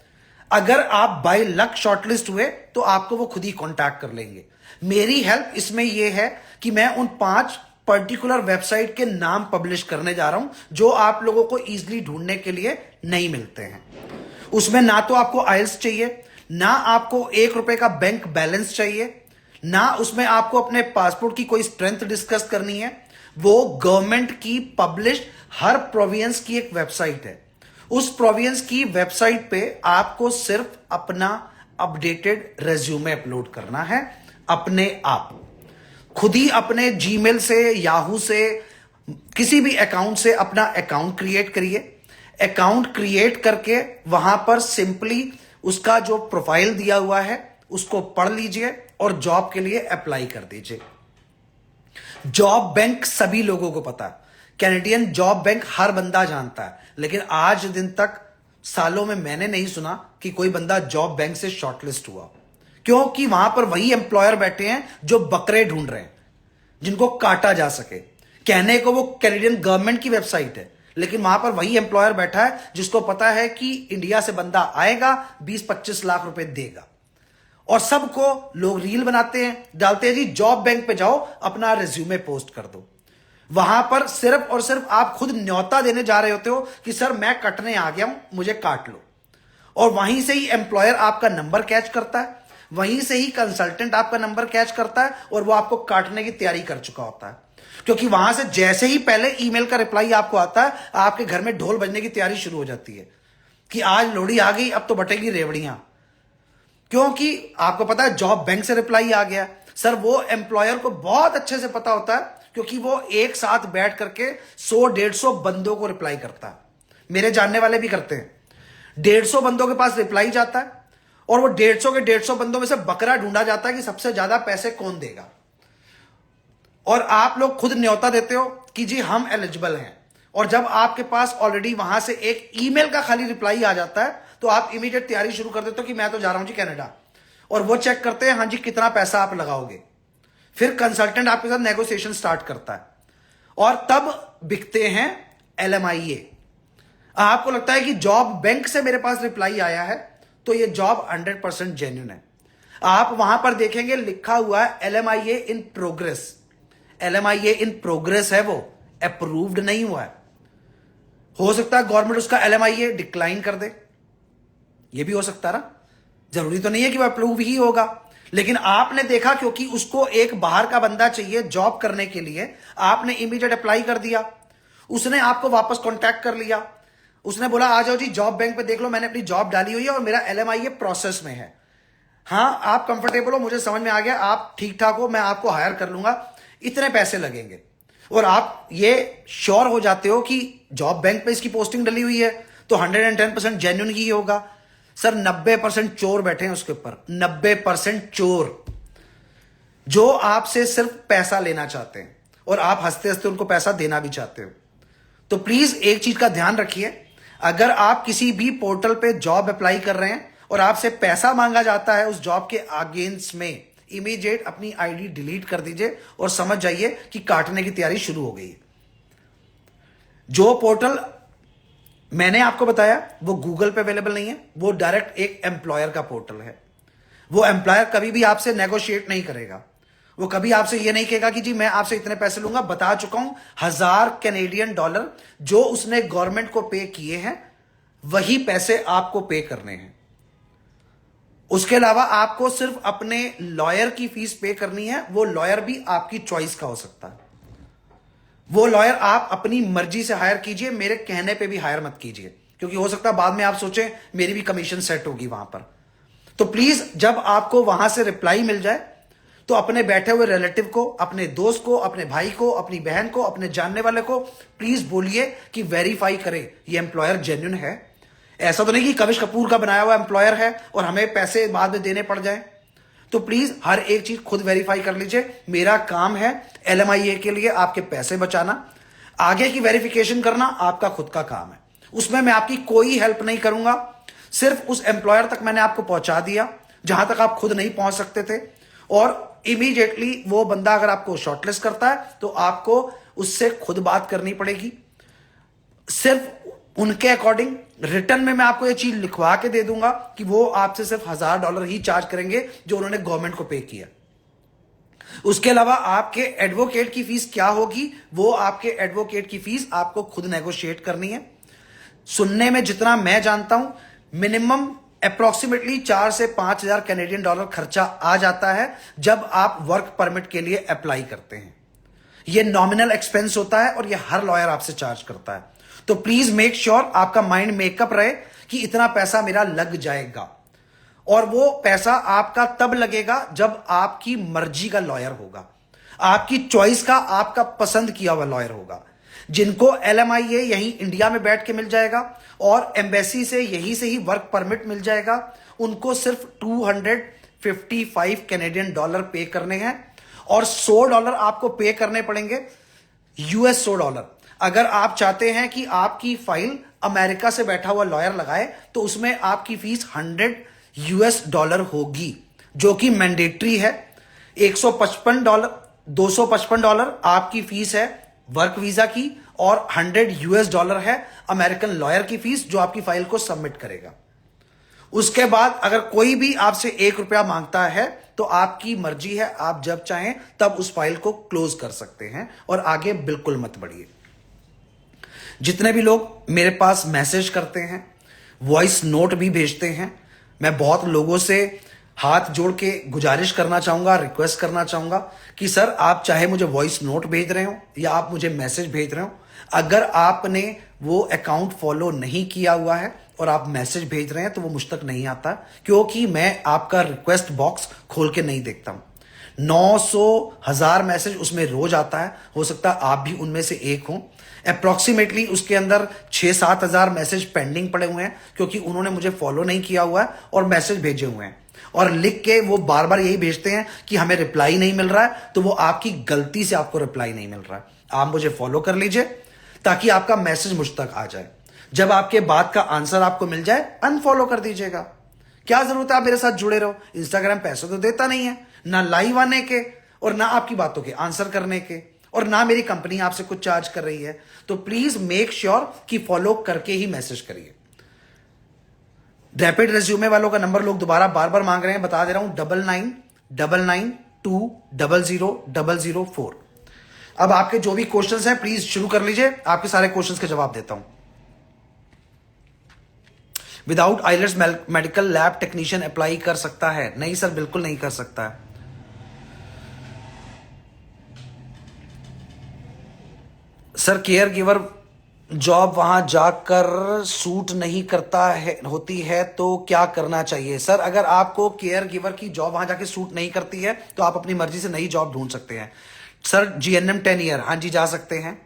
अगर आप बाय लक शॉर्टलिस्ट हुए तो आपको वो खुद ही कांटेक्ट कर लेंगे। मेरी हेल्प इसमें यह है कि मैं उन 5 पर्टिकुलर वेबसाइट के नाम पब्लिश करने जा रहा हूं जो आप लोगों को इजीली ढूंढने के लिए नहीं मिलते हैं। उसमें ना तो आपको आइल्स चाहिए, ना आपको 1 रुपए का बैंक बैलेंस चाहिए, ना उसमें आपको अपने पासपोर्ट की कोई स्ट्रेंथ डिस्कस करनी है। वो गवर्नमेंट की पब्लिश हर प्रोविंस की एक वेबसाइट है। उस प्रोविंस की वेबसाइट पे आपको सिर्फ अपना अपडेटेड रेज्यूमे अपलोड करना है। अपने आप खुद ही अपने जीमेल से, याहू से, किसी भी अकाउंट से अपना अकाउंट क्रिएट करिए। अकाउंट क्रिएट करके वहां पर सिंपली उसका जो प्रोफाइल दिया हुआ है उसको पढ़ लीजिए और जॉब के लिए अप्लाई कर दीजिए। जॉब बैंक सभी लोगों को पता है, कैनेडियन जॉब बैंक हर बंदा जानता है, लेकिन आज दिन तक सालों में मैंने नहीं सुना कि कोई बंदा जॉब बैंक से शॉर्टलिस्ट हुआ, क्योंकि वहां पर वही एम्प्लॉयर बैठे हैं जो बकरे ढूंढ रहे हैं, जिनको काटा जा सके। कहने को वो कैनेडियन गवर्नमेंट की वेबसाइट है, लेकिन वहां पर वही एम्प्लॉयर बैठा है जिसको पता है कि इंडिया से बंदा आएगा, 20-25 लाख रुपए देगा। और सबको लोग रील बनाते हैं, डालते हैं जी जॉब बैंक पे जाओ, अपना रिज्यूमे पोस्ट कर दो। वहां पर सिर्फ और सिर्फ आप खुद न्योता देने जा रहे होते हो कि सर मैं कटने आ गया हूं, मुझे काट लो। और वहीं से ही एम्प्लॉयर आपका नंबर कैच करता है, वहीं से ही कंसल्टेंट आपका नंबर कैच करता है और वो आपको काटने की तैयारी कर चुका होता है। क्योंकि वहां से जैसे ही पहले ईमेल का रिप्लाई आपको आता है, आपके घर में ढोल बजने की तैयारी शुरू हो जाती है कि आज लोहड़ी आ गई, अब तो बटेगी रेवड़ियां। क्योंकि आपको पता है जॉब बैंक से रिप्लाई आ गया। सर वो एम्प्लॉयर को बहुत अच्छे से पता होता है, क्योंकि वो एक साथ बैठ करके 100-150 बंदों को रिप्लाई करता है। मेरे जानने वाले भी करते हैं। 150 बंदों के पास रिप्लाई जाता है और वो 150 के 150 बंदों में से बकरा ढूंढा जाता है कि सबसे ज्यादा पैसे कौन देगा। और आप लोग खुद न्योता देते हो कि जी हम एलिजिबल हैं, और जब आपके पास ऑलरेडी वहां से एक ईमेल का खाली रिप्लाई आ जाता है तो आप इमीडिएट तैयारी शुरू कर देते हो कि मैं तो जा रहा हूं जी कनाडा। और वो चेक करते हैं, हाँ जी कितना पैसा आप लगाओगे। फिर कंसल्टेंट आपके साथ नेगोशिएशन स्टार्ट करता है और तब बिकते हैं LMIA। आपको लगता है कि जॉब बैंक से मेरे पास रिप्लाई आया है तो ये जॉब 100% जेन्युइन है। आप वहां पर देखेंगे लिखा हुआ है LMIA in progress. LMIA in progress है, वो अप्रूव्ड नहीं हुआ है। हो सकता है गवर्नमेंट उसका LMIA डिक्लाइन कर दे, ये भी हो सकता है ना, जरूरी तो नहीं है कि वो अप्रूव ही होगा। लेकिन आपने देखा क्योंकि उसको एक बाहर का बंदा चाहिए जॉब करने के लिए, आपने इमीडिएट अप्लाई कर दिया। उसने आपको वापस कांटेक्ट कर लिया, उसने बोला आ जाओ जी जॉब बैंक पे देख लो, मैंने अपनी जॉब डाली हुई है और मेरा LMIA प्रोसेस में है। हाँ आप कंफर्टेबल हो, मुझे समझ में आ गया, आप ठीक ठाक हो, मैं आपको हायर कर लूंगा, इतने पैसे लगेंगे। और आप ये श्योर हो जाते हो कि जॉब बैंक पे इसकी पोस्टिंग डली हुई है तो 110% जेन्युइन ही होगा। सर 90% चोर बैठे हैं उसके ऊपर, 90% चोर जो आपसे सिर्फ पैसा लेना चाहते हैं और आप हंसते हंसते उनको पैसा देना भी चाहते हो। तो प्लीज एक चीज का ध्यान रखिए, अगर आप किसी भी पोर्टल पे जॉब अप्लाई कर रहे हैं और आपसे पैसा मांगा जाता है उस जॉब के अगेंस्ट में, इमीडिएट अपनी आईडी डिलीट कर दीजिए और समझ जाइए कि काटने की तैयारी शुरू हो गई है। जो पोर्टल मैंने आपको बताया वो गूगल पे अवेलेबल नहीं है, वो डायरेक्ट एक एम्प्लॉयर का पोर्टल है। वो एम्प्लॉयर कभी भी आपसे नेगोशिएट नहीं करेगा, वो कभी आपसे ये नहीं कहेगा कि जी मैं आपसे इतने पैसे लूंगा। बता चुका हूं, 1000 कैनेडियन डॉलर जो उसने गवर्नमेंट को पे किए हैं वही पैसे आपको पे करने हैं। उसके अलावा आपको सिर्फ अपने लॉयर की फीस पे करनी है। वो लॉयर भी आपकी चॉइस का हो सकता है, वो लॉयर आप अपनी मर्जी से हायर कीजिए, मेरे कहने पे भी हायर मत कीजिए, क्योंकि हो सकता है बाद में आप सोचें मेरी भी कमीशन सेट होगी वहां पर। तो प्लीज जब आपको वहां से रिप्लाई मिल जाए तो अपने बैठे हुए रिलेटिव को, अपने दोस्त को, अपने भाई को, अपनी बहन को, अपने जानने वाले को प्लीज बोलिए कि वेरीफाई करे ये एम्प्लॉयर जेन्युइन है। ऐसा तो नहीं कि कविश कपूर का बनाया हुआ एम्प्लॉयर है और हमें पैसे बाद में देने पड़ जाए। तो प्लीज हर एक चीज खुद वेरीफाई कर लीजिए। मेरा काम है LMIA के लिए आपके पैसे बचाना, आगे की वेरिफिकेशन करना आपका खुद का काम है, उसमें मैं आपकी कोई हेल्प नहीं करूंगा। सिर्फ उस एम्प्लॉयर तक मैंने आपको पहुंचा दिया जहां तक आप खुद नहीं पहुंच सकते थे, और इमीडिएटली वो बंदा अगर आपको शॉर्टलिस्ट करता है तो आपको उससे खुद बात करनी पड़ेगी। सिर्फ उनके अकॉर्डिंग रिटर्न में मैं आपको ये चीज लिखवा के दे दूंगा कि वो आपसे सिर्फ $1000 ही चार्ज करेंगे जो उन्होंने गवर्नमेंट को पे किया। उसके अलावा आपके एडवोकेट की फीस क्या होगी, वो आपके एडवोकेट की फीस आपको खुद नेगोशिएट करनी है। सुनने में जितना मैं जानता हूं मिनिमम अप्रोक्सीमेटली 4 से 5000 कैनेडियन डॉलर खर्चा आ जाता है जब आप वर्क परमिट के लिए अप्लाई करते हैं। यह नॉमिनल एक्सपेंस होता है और यह हर लॉयर आपसे चार्ज करता है। तो प्लीज मेक श्योर आपका माइंड मेकअप रहे कि इतना पैसा मेरा लग जाएगा, और वो पैसा आपका तब लगेगा जब आपकी मर्जी का लॉयर होगा, आपकी चॉइस का, आपका पसंद किया हुआ लॉयर होगा। जिनको LMIA यहीं इंडिया में बैठ के मिल जाएगा और एम्बेसी से यहीं से ही वर्क परमिट मिल जाएगा, उनको सिर्फ 255 कैनेडियन डॉलर पे करने हैं और $100 आपको पे करने पड़ेंगे, US $100। अगर आप चाहते हैं कि आपकी फाइल अमेरिका से बैठा हुआ लॉयर लगाए तो उसमें आपकी फीस $100 होगी, जो कि मैंडेटरी है। $155 $255 आपकी फीस है वर्क वीजा की, और $100 है अमेरिकन लॉयर की फीस जो आपकी फाइल को सबमिट करेगा। उसके बाद अगर कोई भी आपसे ₹1 मांगता है तो आपकी मर्जी है, आप जब चाहें तब उस फाइल को क्लोज कर सकते हैं और आगे बिल्कुल मत बढ़िए। जितने भी लोग मेरे पास मैसेज करते हैं, वॉइस नोट भी भेजते हैं, मैं बहुत लोगों से हाथ जोड़ के गुजारिश करना चाहूंगा, रिक्वेस्ट करना चाहूंगा कि सर आप चाहे मुझे वॉइस नोट भेज रहे हो या आप मुझे मैसेज भेज रहे हो, अगर आपने वो अकाउंट फॉलो नहीं किया हुआ है और आप मैसेज भेज रहे हैं तो वो मुझ तक नहीं आता, क्योंकि मैं आपका रिक्वेस्ट बॉक्स खोल के नहीं देखता हूं। 900,000 मैसेज उसमें रोज आता है, हो सकता है आप भी उनमें से एक हो। अप्रोक्सीमेटली उसके अंदर 6-7 हजार मैसेज पेंडिंग पड़े हुए हैं, क्योंकि उन्होंने मुझे फॉलो नहीं किया हुआ है और मैसेज भेजे हुए हैं, और लिख के वो बार बार यही भेजते हैं कि हमें रिप्लाई नहीं मिल रहा है। तो वो आपकी गलती से आपको रिप्लाई नहीं मिल रहा है। आप मुझे फॉलो कर लीजिए ताकि आपका मैसेज मुझ तक आ जाए। जब आपके बात का आंसर आपको मिल जाए, अनफॉलो कर दीजिएगा। क्या जरूरत है आप मेरे साथ जुड़े रहो? इंस्टाग्राम पैसे तो देता नहीं है, ना लाइव आने के और ना आपकी बातों के आंसर करने के, और ना मेरी कंपनी आपसे कुछ चार्ज कर रही है। तो प्लीज मेक श्योर कि फॉलो करके ही मैसेज करिए। रैपिड रेज्यूमे वालों का नंबर लोग दोबारा बार बार मांग रहे हैं, बता दे रहा हूं, 9999200004। अब आपके जो भी क्वेश्चंस हैं प्लीज शुरू कर लीजिए, आपके सारे क्वेश्चंस के जवाब देता हूं। Without IELTS medical lab technician apply कर सकता है? नहीं सर, बिल्कुल नहीं कर सकता है। सर केयर गिवर जॉब वहां जाकर सूट नहीं करता है होती है तो क्या करना चाहिए? सर अगर आपको केयर गिवर की जॉब वहां जाके सूट नहीं करती है तो आप अपनी मर्जी से नई जॉब ढूंढ सकते हैं। सर GNM 10 ईयर, हाँ जी जा सकते हैं।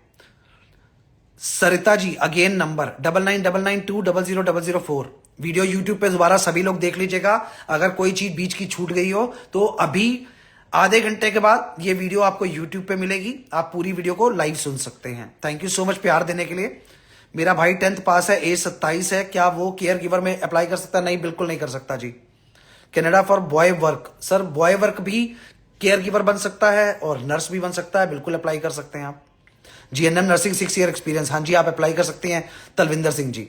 Sarita ji again number 9999200004। Video YouTube पे दोबारा सभी लोग देख लीजिएगा। अगर कोई चीज बीच की छूट गई हो तो अभी आधे घंटे के बाद ये वीडियो आपको यूट्यूब पे मिलेगी, आप पूरी वीडियो को लाइव सुन सकते हैं। थैंक यू सो मच प्यार देने के लिए। मेरा भाई 10th पास है, एज 27 है, क्या वो केयर गिवर में अप्लाई कर सकता है? नहीं, बिल्कुल नहीं कर सकता जी। Canada for boy work, sir boy work भी केयर गिवर बन सकता है और नर्स भी बन सकता है, बिल्कुल अप्लाई कर सकते हैं आप। GNM नर्सिंग 6 ईयर एक्सपीरियंस, हाँ जी आप अप्लाई कर सकते हैं। तलविंदर सिंह जी,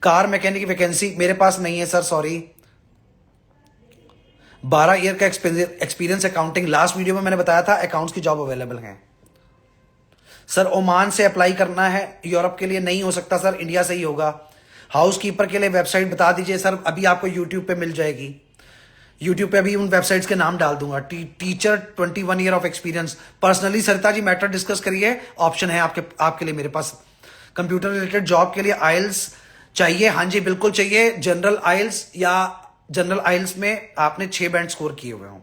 कार मैकेनिक की वैकेंसी मेरे पास नहीं है सर, सॉरी। 12 ईयर का एक्सपीरियंस अकाउंटिंग, लास्ट वीडियो में मैंने बताया था अकाउंट्स की जॉब अवेलेबल है। सर ओमान से अप्लाई करना है, यूरोप के लिए नहीं हो सकता सर, इंडिया से ही होगा। हाउस कीपर के लिए वेबसाइट बता दीजिए सर, अभी आपको यूट्यूब पे मिल जाएगी। यूट्यूब पे अभी उन वेबसाइट्स के नाम डाल दूंगा। Teacher 21 year of experience, personally Sarita ji matter discuss करिए, ऑप्शन है आपके लिए मेरे पास। कंप्यूटर रिलेटेड जॉब के लिए आइल्स चाहिए? हाँ जी बिल्कुल चाहिए। जनरल आइल्स या जनरल आइल्स में आपने 6 बैंड स्कोर किए हुए हो।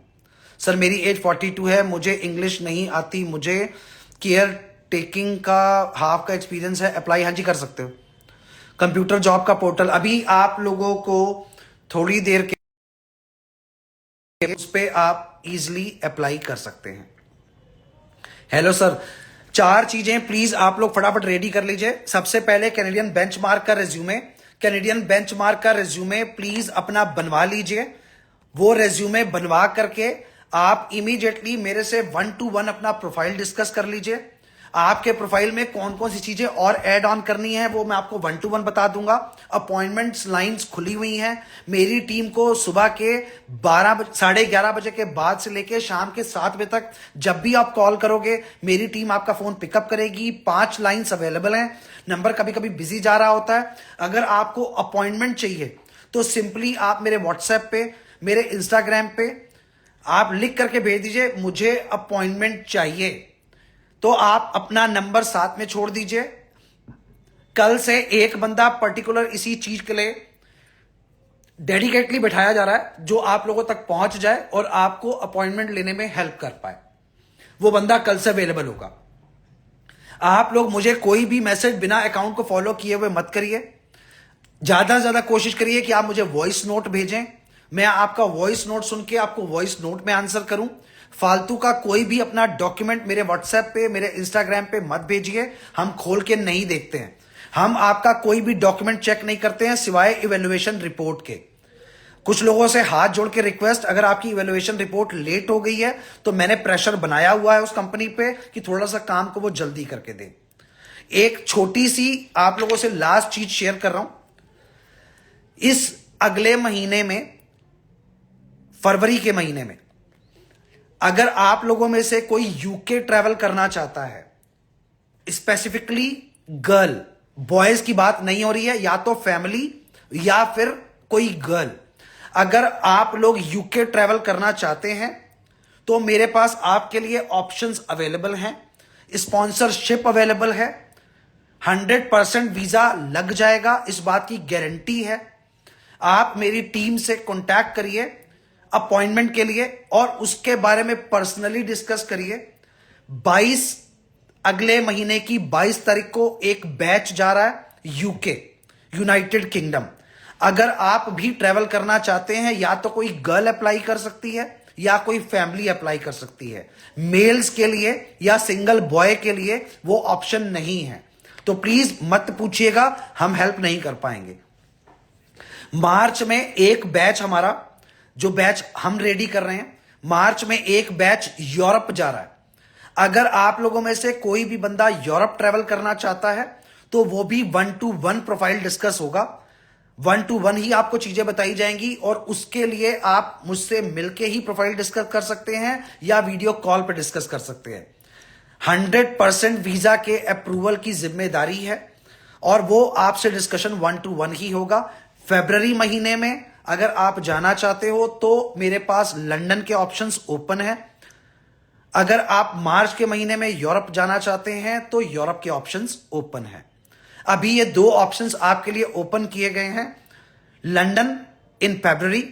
सर मेरी एज 42 है, मुझे इंग्लिश नहीं आती, मुझे केयर टेकिंग का हाफ का एक्सपीरियंस है, अप्लाई? हाँ जी कर सकते हो। कंप्यूटर जॉब का पोर्टल अभी आप लोगों को थोड़ी देर के उस पे आप इजीली अप्लाई कर सकते हैं। हेलो सर, 4 चीजें प्लीज आप लोग फटाफट रेडी कर लीजिए। सबसे पहले कैनेडियन बेंचमार्क का रिज्यूमे, कैनेडियन बेंचमार्क का रिज्यूमे प्लीज अपना बनवा लीजिए। वो रिज्यूमे बनवा करके आप इमीडिएटली मेरे से 1-to-1 अपना प्रोफाइल डिस्कस कर लीजिए। आपके प्रोफाइल में कौन कौन सी चीजें और ऐड ऑन करनी है वो मैं आपको 1-to-1 बता दूंगा। अपॉइंटमेंट्स लाइंस खुली हुई हैं। मेरी टीम को सुबह के 11:30 बजे के बाद से लेके शाम के 7 बजे तक जब भी आप कॉल करोगे मेरी टीम आपका फोन पिकअप करेगी। 5 लाइंस अवेलेबल हैं, नंबर कभी कभी बिजी जा रहा होता है। अगर आपको अपॉइंटमेंट चाहिए तो सिंपली आप मेरे व्हाट्सएप पे, मेरे इंस्टाग्राम पे आप लिख करके भेज दीजिए मुझे अपॉइंटमेंट चाहिए, तो आप अपना नंबर साथ में छोड़ दीजिए। कल से एक बंदा पर्टिकुलर इसी चीज के लिए डेडिकेटली बैठाया जा रहा है जो आप लोगों तक पहुंच जाए और आपको अपॉइंटमेंट लेने में हेल्प कर पाए। वो बंदा कल से अवेलेबल होगा। आप लोग मुझे कोई भी मैसेज बिना अकाउंट को फॉलो किए हुए मत करिए। ज्यादा से ज्यादा कोशिश करिए कि आप मुझे वॉइस नोट भेजें, मैं आपका वॉइस नोट सुन के आपको वॉइस नोट में आंसर करूं। फालतू का कोई भी अपना डॉक्यूमेंट मेरे व्हाट्सएप पे, मेरे इंस्टाग्राम पे मत भेजिए, हम खोल के नहीं देखते हैं। हम आपका कोई भी डॉक्यूमेंट चेक नहीं करते हैं सिवाय इवेल्युएशन रिपोर्ट के। कुछ लोगों से हाथ जोड़ के रिक्वेस्ट, अगर आपकी इवेल्युएशन रिपोर्ट लेट हो गई है तो मैंने प्रेशर बनाया हुआ है उस कंपनी पे कि थोड़ा सा काम को वो जल्दी करके दे। एक छोटी सी आप लोगों से लास्ट चीज शेयर कर रहा हूं। इस अगले महीने में, फरवरी के महीने में अगर आप लोगों में से कोई यूके ट्रैवल करना चाहता है, स्पेसिफिकली गर्ल, बॉयज की बात नहीं हो रही है, या तो फैमिली या फिर कोई गर्ल, अगर आप लोग यूके ट्रैवल करना चाहते हैं तो मेरे पास आपके लिए ऑप्शंस अवेलेबल हैं, स्पॉन्सरशिप अवेलेबल है, 100% वीजा लग जाएगा, इस बात की गारंटी है। आप मेरी टीम से कांटेक्ट करिए अपॉइंटमेंट के लिए और उसके बारे में पर्सनली डिस्कस करिए। 22 अगले महीने की 22 तारीख को एक बैच जा रहा है यूके, यूनाइटेड किंगडम। अगर आप भी ट्रैवल करना चाहते हैं, या तो कोई गर्ल अप्लाई कर सकती है या कोई फैमिली अप्लाई कर सकती है। मेल्स के लिए या सिंगल बॉय के लिए वो ऑप्शन नहीं है, तो प्लीज मत पूछिएगा, हम हेल्प नहीं कर पाएंगे। मार्च में एक बैच हमारा, जो बैच हम रेडी कर रहे हैं, मार्च में एक बैच यूरोप जा रहा है। अगर आप लोगों में से कोई भी बंदा यूरोप ट्रैवल करना चाहता है तो वो भी 1-to-1 प्रोफाइल डिस्कस होगा। 1-to-1 ही आपको चीजें बताई जाएंगी और उसके लिए आप मुझसे मिलके ही प्रोफाइल डिस्कस कर सकते हैं या वीडियो कॉल पर डिस्कस कर सकते हैं। 100% वीजा के अप्रूवल की जिम्मेदारी है और वो आपसे डिस्कशन 1-to-1 ही होगा। फरवरी महीने में अगर आप जाना चाहते हो तो मेरे पास लंदन के ऑप्शंस ओपन है। अगर आप मार्च के महीने में यूरोप जाना चाहते हैं तो यूरोप के ऑप्शंस ओपन है। अभी ये 2 ऑप्शंस आपके लिए ओपन किए गए हैं, लंदन इन फरवरी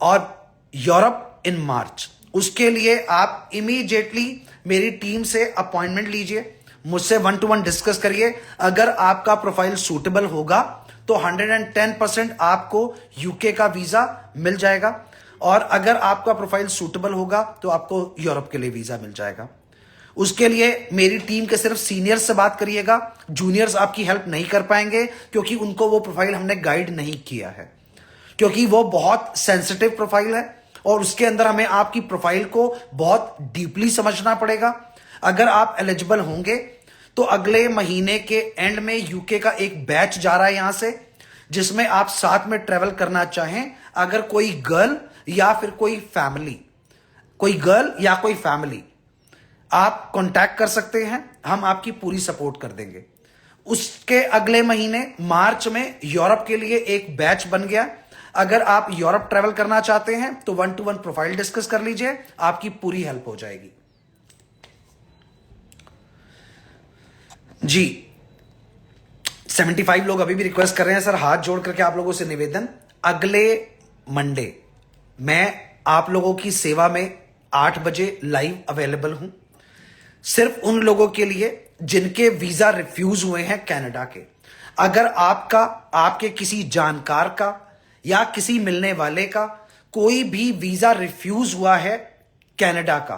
और यूरोप इन मार्च। उसके लिए आप इमीडिएटली मेरी टीम से अपॉइंटमेंट लीजिए, मुझसे 1-to-1 डिस्कस करिए। अगर आपका प्रोफाइल सूटेबल होगा तो 110% आपको यूके का वीजा मिल जाएगा और अगर आपका प्रोफाइल सूटेबल होगा तो आपको यूरोप के लिए वीजा मिल जाएगा। उसके लिए मेरी टीम के सिर्फ सीनियर्स से बात करिएगा, जूनियर्स आपकी हेल्प नहीं कर पाएंगे क्योंकि उनको वो प्रोफाइल हमने गाइड नहीं किया है, क्योंकि वो बहुत सेंसिटिव प्रोफाइल है और उसके अंदर हमें आपकी प्रोफाइल को बहुत डीपली समझना पड़ेगा। अगर आप एलिजिबल होंगे तो अगले महीने के एंड में यूके का एक बैच जा रहा है यहां से, जिसमें आप साथ में ट्रेवल करना चाहें, अगर कोई गर्ल या फिर कोई फैमिली, कोई गर्ल या कोई फैमिली, आप कांटेक्ट कर सकते हैं, हम आपकी पूरी सपोर्ट कर देंगे। उसके अगले महीने मार्च में यूरोप के लिए एक बैच बन गया। अगर आप यूरोप ट्रैवल करना चाहते हैं तो 1-to-1 प्रोफाइल डिस्कस कर लीजिए, आपकी पूरी हेल्प हो जाएगी। जी 75 लोग अभी भी रिक्वेस्ट कर रहे हैं, सर हाथ जोड़ करके आप लोगों से निवेदन, अगले मंडे मैं आप लोगों की सेवा में 8 बजे लाइव अवेलेबल हूं, सिर्फ उन लोगों के लिए जिनके वीजा रिफ्यूज हुए हैं कनाडा के। अगर आपके किसी जानकार का या किसी मिलने वाले का कोई भी वीजा रिफ्यूज हुआ है कनाडा का,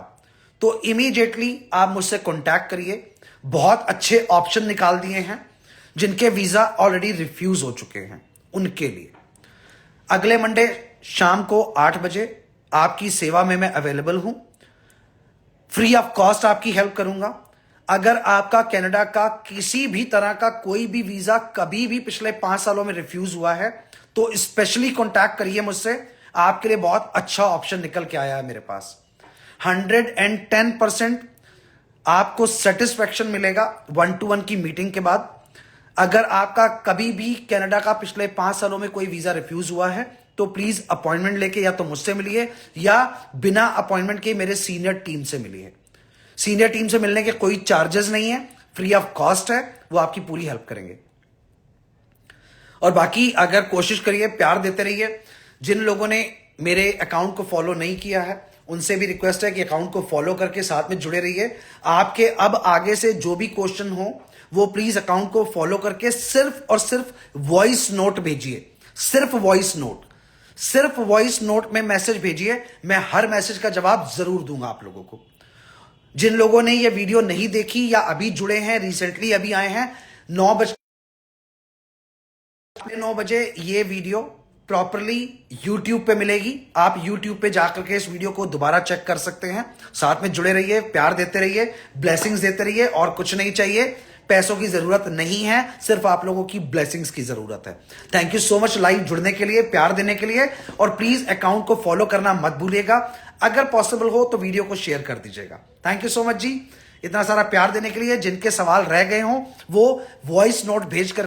तो इमीडिएटली आप मुझसे कांटेक्ट करिए। बहुत अच्छे ऑप्शन निकाल दिए हैं जिनके वीजा ऑलरेडी रिफ्यूज हो चुके हैं, उनके लिए अगले मंडे शाम को 8 बजे आपकी सेवा में मैं अवेलेबल हूं, फ्री ऑफ कॉस्ट आपकी हेल्प करूंगा। अगर आपका कनाडा का किसी भी तरह का कोई भी वीजा कभी भी पिछले 5 सालों में रिफ्यूज हुआ है तो स्पेशली कांटेक्ट करिए मुझसे, आपके लिए बहुत अच्छा ऑप्शन निकल के आया है मेरे पास। 110% आपको सेटिस्फैक्शन मिलेगा 1-to-1 की मीटिंग के बाद। अगर आपका कभी भी कनाडा का पिछले 5 सालों में कोई वीजा रिफ्यूज हुआ है तो प्लीज अपॉइंटमेंट लेके या तो मुझसे मिलिए या बिना अपॉइंटमेंट के मेरे सीनियर टीम से मिलिए। सीनियर टीम से मिलने के कोई चार्जेस नहीं है, फ्री ऑफ कॉस्ट है, वो आपकी पूरी हेल्प करेंगे। और बाकी अगर कोशिश करिए, प्यार देते रहिए। जिन लोगों ने मेरे अकाउंट को फॉलो नहीं किया है उनसे भी रिक्वेस्ट है कि अकाउंट को फॉलो करके साथ में जुड़े रहिए। आपके अब आगे से जो भी क्वेश्चन हो वो प्लीज अकाउंट को फॉलो करके सिर्फ और सिर्फ वॉइस नोट भेजिए, सिर्फ वॉइस नोट में मैसेज भेजिए, मैं हर मैसेज का जवाब जरूर दूंगा आप लोगों को। जिन लोगों ने ये वीडियो नहीं देखी या अभी जुड़े हैं, रिसेंटली अभी आए हैं, 9 बजे ये वीडियो प्रॉपरली YouTube पे मिलेगी। आप YouTube पे जाकर के इस वीडियो को दोबारा चेक कर सकते हैं। साथ में जुड़े रहिए, प्यार देते रहिए, ब्लेसिंग्स देते रहिए और कुछ नहीं चाहिए। पैसों की जरूरत नहीं है, सिर्फ आप लोगों की ब्लेसिंग्स की जरूरत है। Thank you so much live जुड़ने के लिए, प्यार देने के लिए, और प्लीज अकाउंट को फॉलो करना मत भूलिएगा। अगर पॉसिबल हो तो वीडियो को शेयर कर दीजिएगा। थैंक यू सो मच जी, इतना सारा प्यार देने के लिए। जिनके सवाल रह गए हों वो वॉइस नोट भेज कर